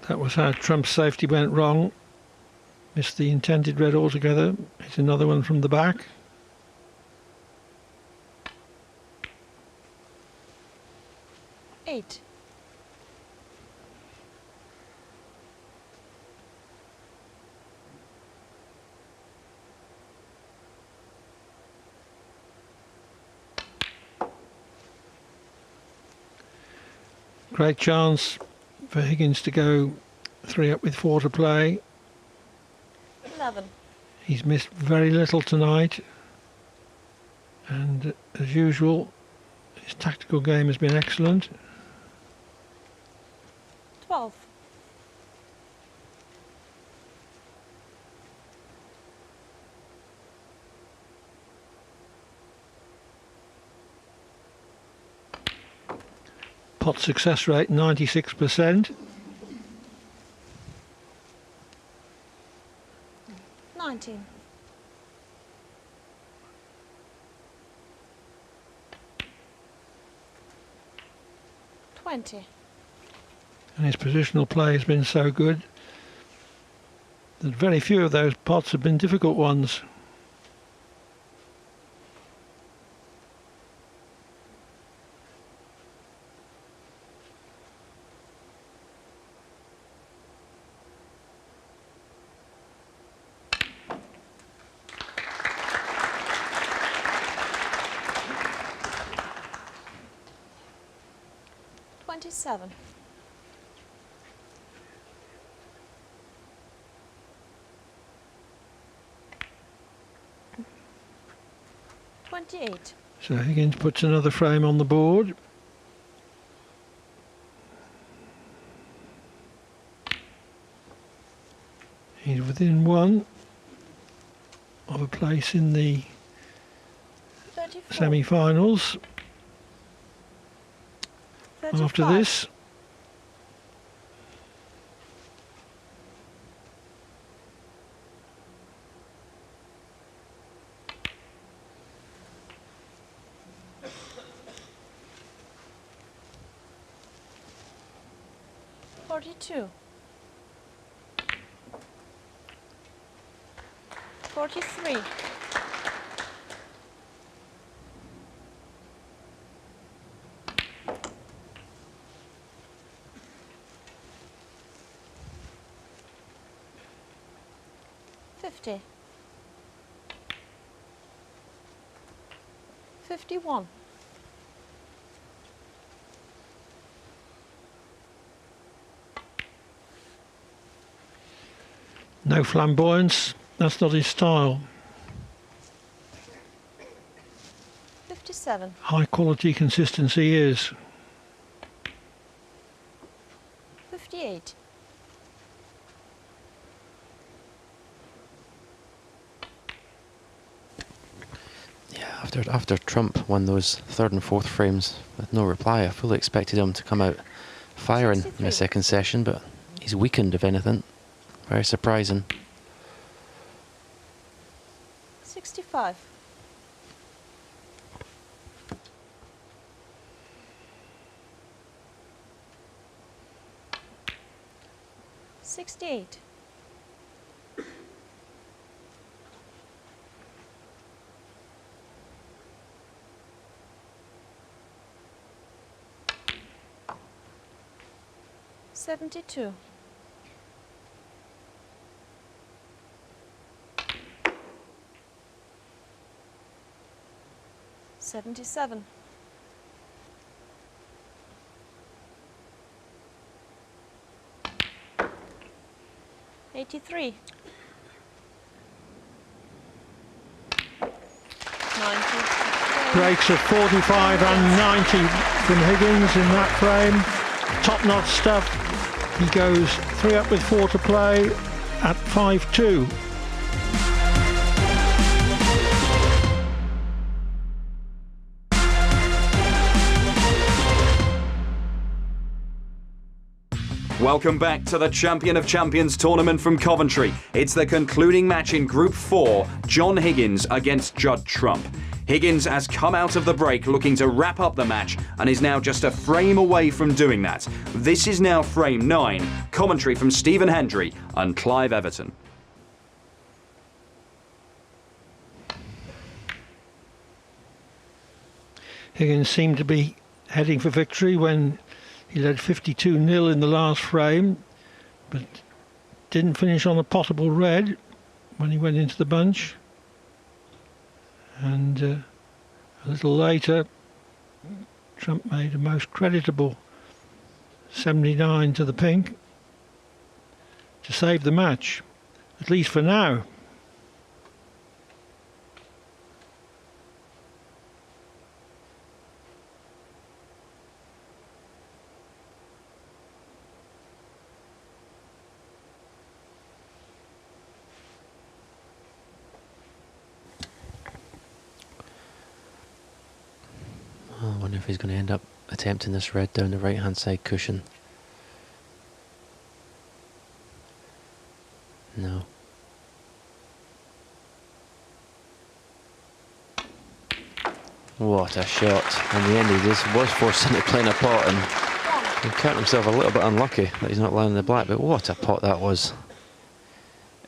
That was how Trump's safety went wrong. Missed the intended red altogether. Hit another one from the back. Eight. Great chance for Higgins to go 3 up with 4 to play. 11. He's missed very little tonight, and as usual his tactical game has been excellent. 12. Pot success rate 96%. 19. $20. And his positional play has been so good that very few of those pots have been difficult ones. $27. $28. So Higgins puts another frame on the board. He's within one of a place in the 34. semi-finals. 35. After this, $42. 43. 50. 51. no flamboyance, that's not his style. 57. High quality consistency is. After Trump won those third and fourth frames with no reply, I fully expected him to come out firing in the 63. second session, but he's weakened, if anything. Very surprising. 65. $68. 72. 77. 83. 90. Breaks of 45 and 90 from Higgins in that frame. Top-notch stuff. He goes 3 up with 4 to play at 5-2. Welcome back to the Champion of Champions tournament from Coventry. It's the concluding match in Group 4, John Higgins against Judd Trump. Higgins has come out of the break looking to wrap up the match and is now just a frame away from doing that. This is now frame 9. Commentary from Stephen Hendry and Clive Everton. Higgins seemed to be heading for victory when he led 52-0 in the last frame, but didn't finish on a potable red when he went into the bunch. And a little later, Trump made a most creditable 79 to the pink to save the match, at least for now. I wonder if he's going to end up attempting this red down the right hand side cushion. No. What a shot. In the end he just was forced into playing a pot and he counted himself a little bit unlucky that he's not landing the black, but what a pot that was.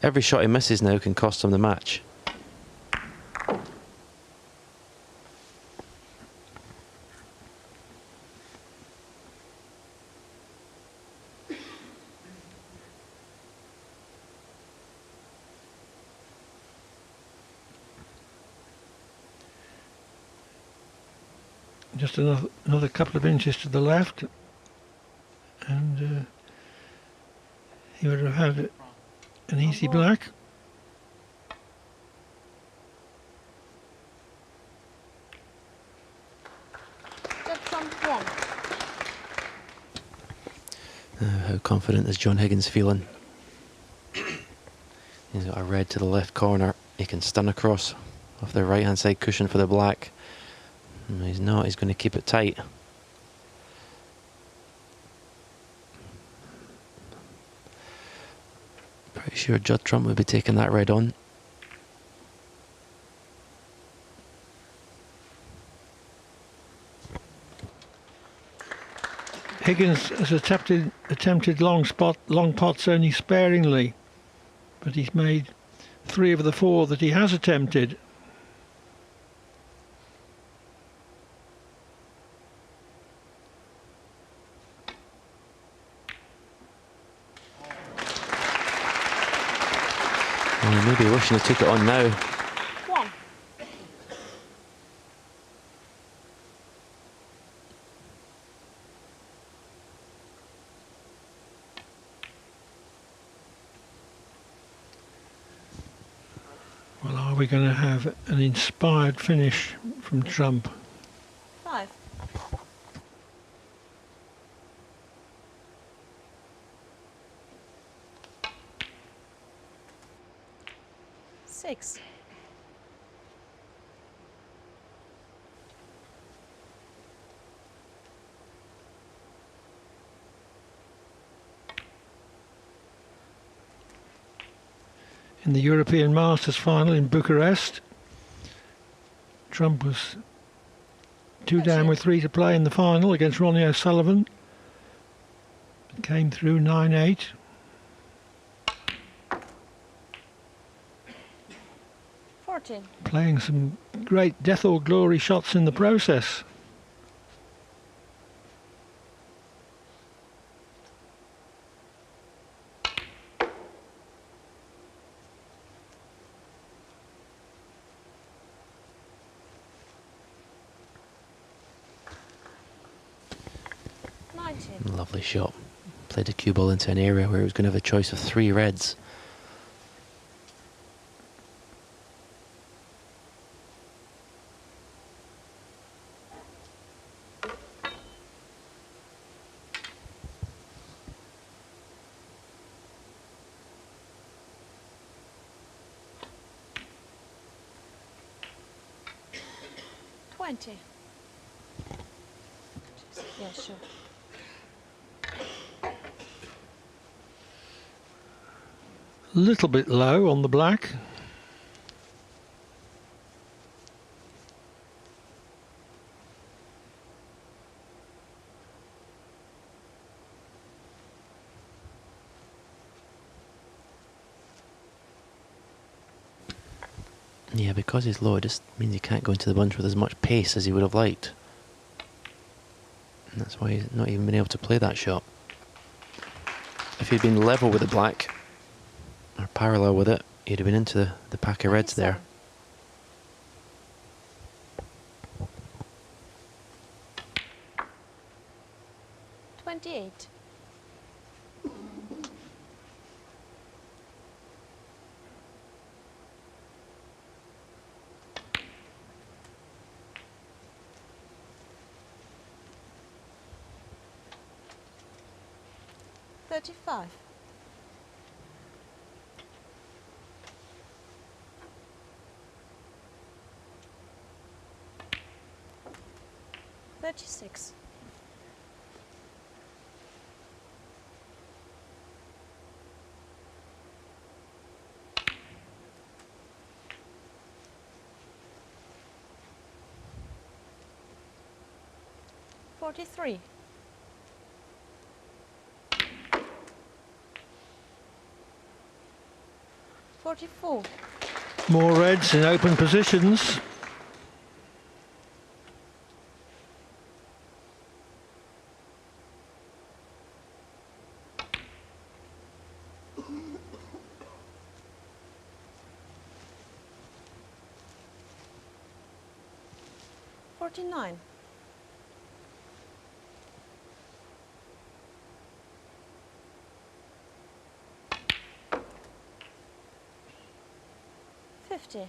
Every shot he misses now can cost him the match. Just another couple of inches to the left, and he would have had an easy black. How confident is John Higgins feeling? He's got a red to the left corner. He can stun across off the right hand side cushion for the black. No, he's not. He's going to keep it tight. Pretty sure Judd Trump would be taking that red on. Higgins has attempted long pots only sparingly, but he's made 3 of the 4 that he has attempted. Maybe wishing he took it on now. 1. Well, are we going to have an inspired finish from Trump? 5. 6. in the European Masters final in Bucharest. Trump was 2 down with 3 to play in the final against Ronnie O'Sullivan. Came through 9-8. Playing some great death or glory shots in the process. Lovely shot. Played a cue ball into an area where he was going to have a choice of 3 reds. Yeah, sure. A little bit low on the black. Yeah, because he's low, it just means he can't go into the bunch with as much pace as he would have liked. And that's why he's not even been able to play that shot. If he'd been level with the black, or parallel with it, he'd have been into the pack of reds there. 28. $35. $36. $43. $44. More reds in open positions. $49. $50.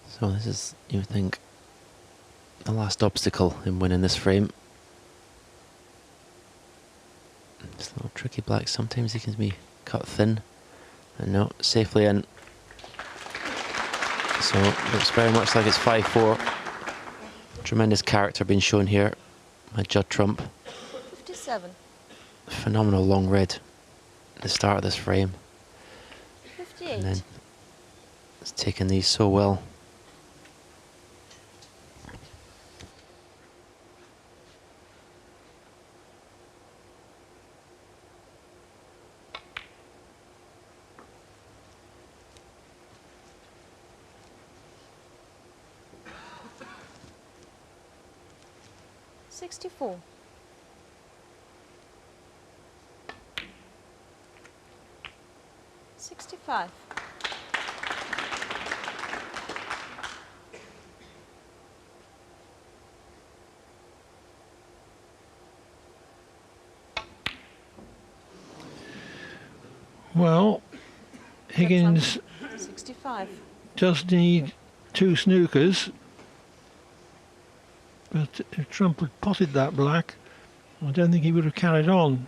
So this is, you would think, the last obstacle in winning this frame. This little tricky black, sometimes he can be cut thin. And no, safely in. So looks very much like it's 5-4. Tremendous character being shown here by Judd Trump. 57. Phenomenal long red at the start of this frame. 58. And then it's taken these so well. $64. $65. Well, Higgins 65. does need 2 snookers, but if Trump had potted that black, I don't think he would have carried on.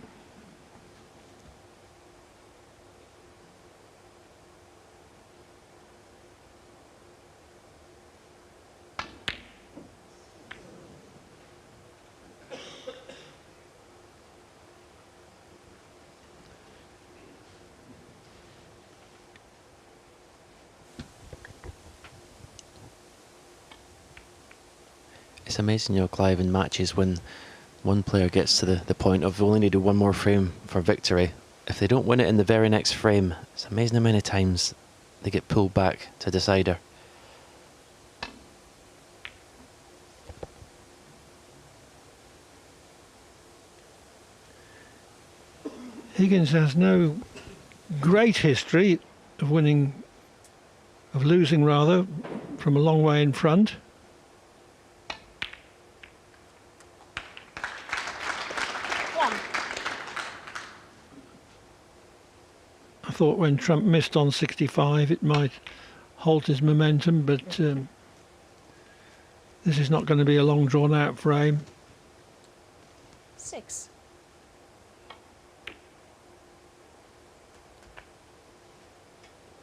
It's amazing, you know, Clive, in matches when one player gets to the point of only needed one more frame for victory. If they don't win it in the very next frame, it's amazing how many times they get pulled back to decider. Higgins has no great history of losing rather, from a long way in front. I thought when Trump missed on 65 it might halt his momentum, but this is not going to be a long drawn out frame. 6.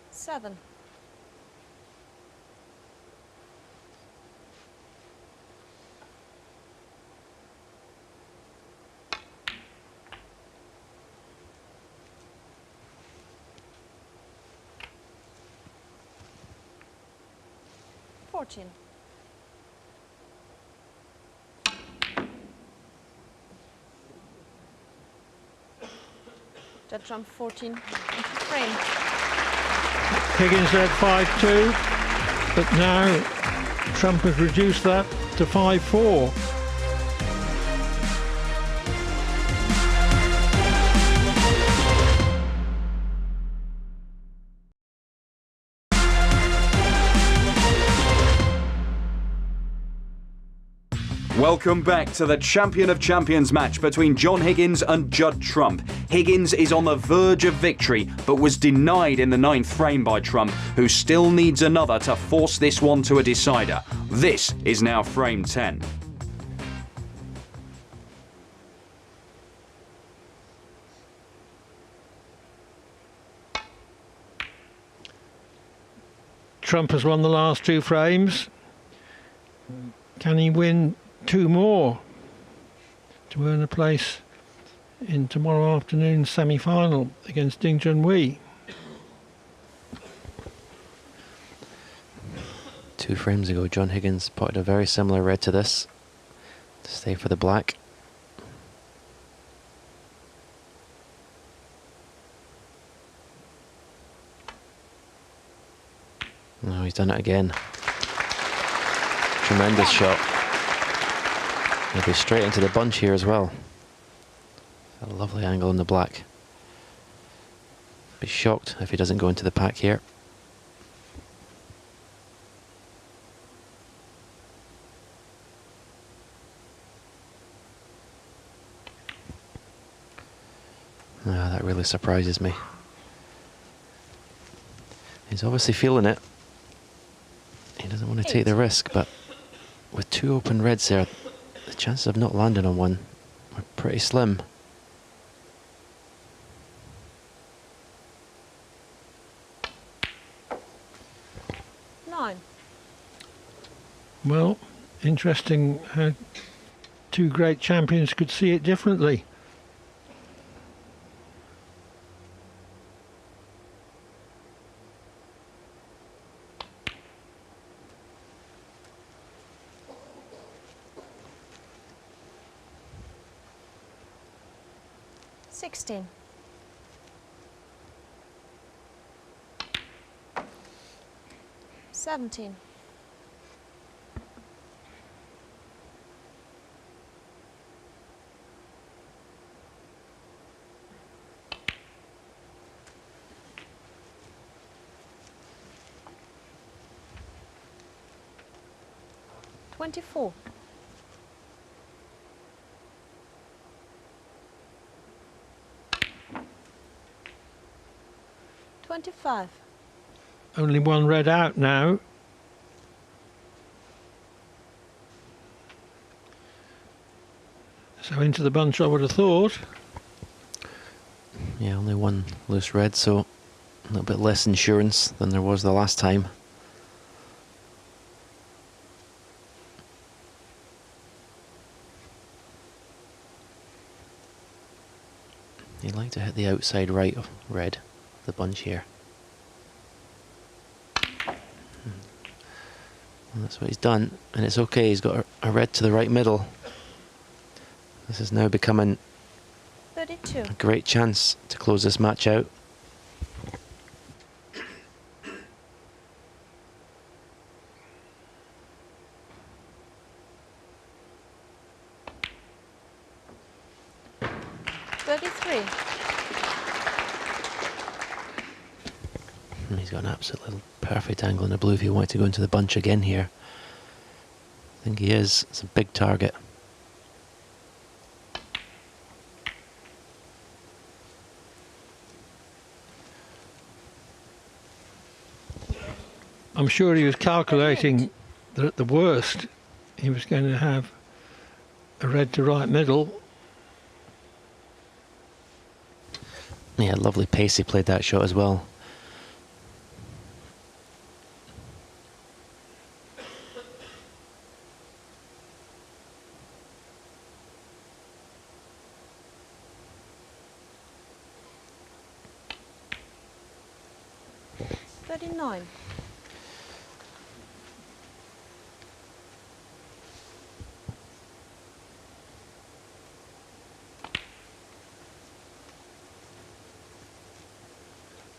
Seven. Fourteen. Judd Trump 14 frame. Higgins led 5-2, but now Trump has reduced that to 5-4. Welcome back to the Champion of Champions match between John Higgins and Judd Trump. Higgins is on the verge of victory, but was denied in the 9th frame by Trump, who still needs another to force this one to a decider. This is now frame 10. Trump has won the last 2 frames. Can he win 2 more to earn a place in tomorrow afternoon's semi-final against Ding Junhui? 2 frames ago, John Higgins potted a very similar red to this to stay for the black. No, he's done it again. Tremendous shot. He'll be straight into the bunch here as well. A lovely angle in the black. Be shocked if he doesn't go into the pack here. Ah, that really surprises me. He's obviously feeling it. He doesn't want to take the risk, but with 2 open reds there, the chances of not landing on one are pretty slim. Nine. Well, interesting how 2 great champions could see it differently. Sixteen. Seventeen. $24. 25. Only 1 red out now. So into the bunch, I would have thought. Yeah, only 1 loose red, so a little bit less insurance than there was the last time. You'd like to hit the outside right of red, the bunch here. Well, that's what he's done, and it's okay. He's got a red to the right middle. This is now becoming 32. a great chance to close this match out. And he's got an absolutely perfect angle in the blue if he wanted to go into the bunch again here. I think he is. It's a big target. I'm sure he was calculating that at the worst he was going to have a red to right middle. Yeah, lovely pace he played that shot as well.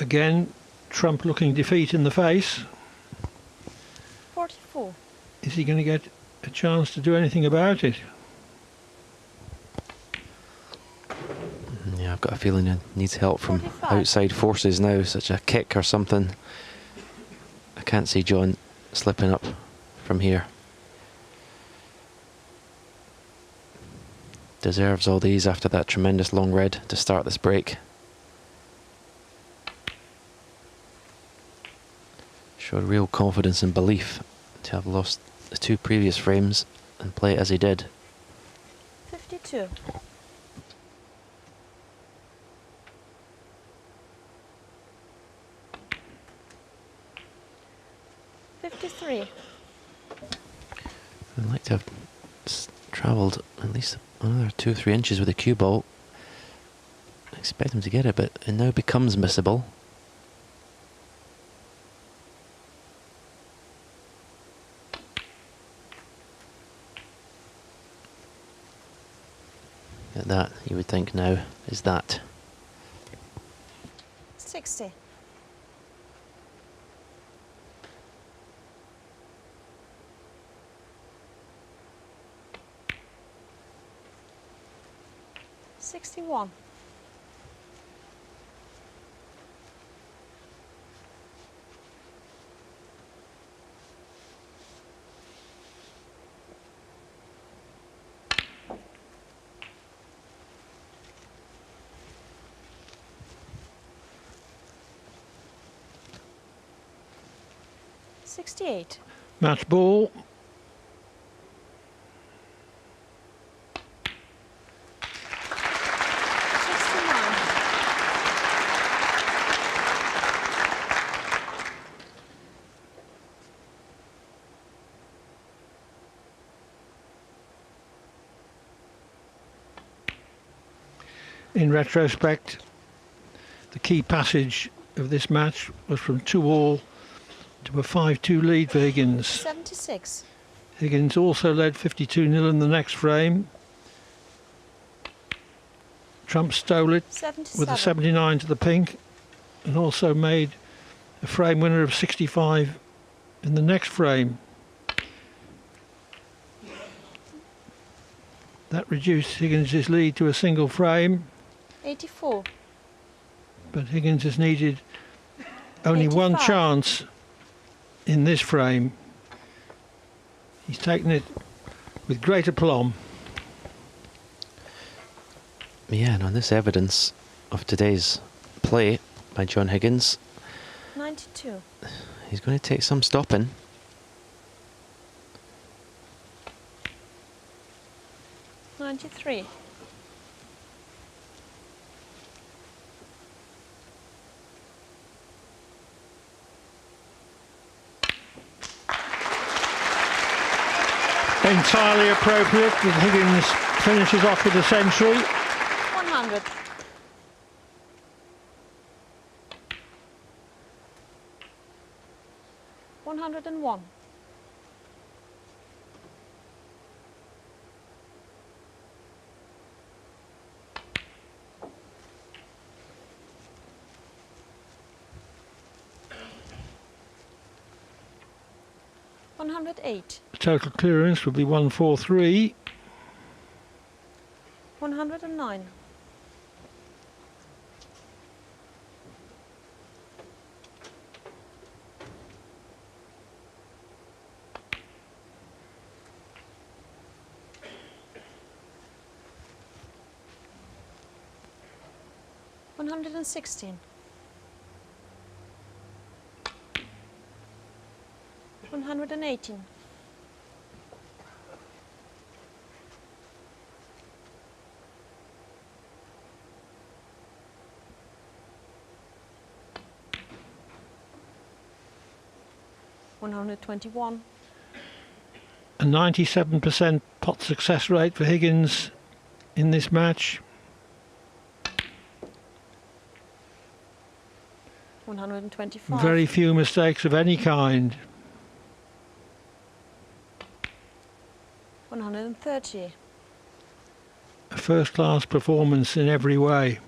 Again, Trump looking defeat in the face. 44. Is he going to get a chance to do anything about it? Yeah, I've got a feeling he needs help from 45. outside forces now, such a kick or something. I can't see John slipping up from here. Deserves all these after that tremendous long red to start this break. Showed real confidence and belief to have lost the two previous frames and play it as he did. 52. I'd like to have travelled at least another 2 or 3 inches with the cue ball. I expect him to get it, but it now becomes missable. At that, you would think now is that. 60. $61. $68. Match ball. In retrospect, the key passage of this match was from 2-all to a 5-2 lead for Higgins. 76. Higgins also led 52-0 in the next frame. Trump stole it 77. with a 79 to the pink and also made a frame winner of 65 in the next frame. That reduced Higgins' lead to a single frame. 84. But Higgins has needed only 85. one chance in this frame. He's taken it with great aplomb. Yeah, and on this evidence of today's play by John Higgins, 92. he's going to take some stopping. $93. Entirely appropriate that Higgins finishes off with a century. 100. $101. 108. The total clearance would be 143. 109. 116. 118. 121. A 97% pot success rate for Higgins in this match. 125. Very few mistakes of any kind. 130. A first-class performance in every way.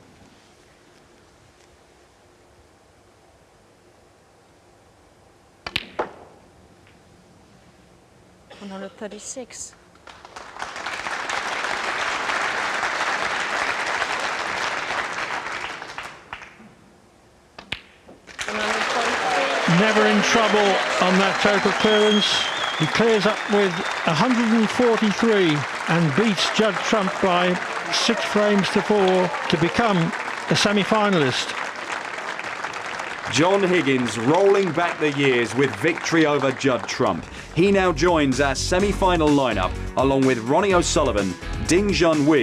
136. 143. Never in trouble on that total clearance. He clears up with 143 and beats Judd Trump by 6 frames to 4 to become a semi-finalist. John Higgins rolling back the years with victory over Judd Trump. He now joins our semi-final lineup along with Ronnie O'Sullivan, Ding Junhui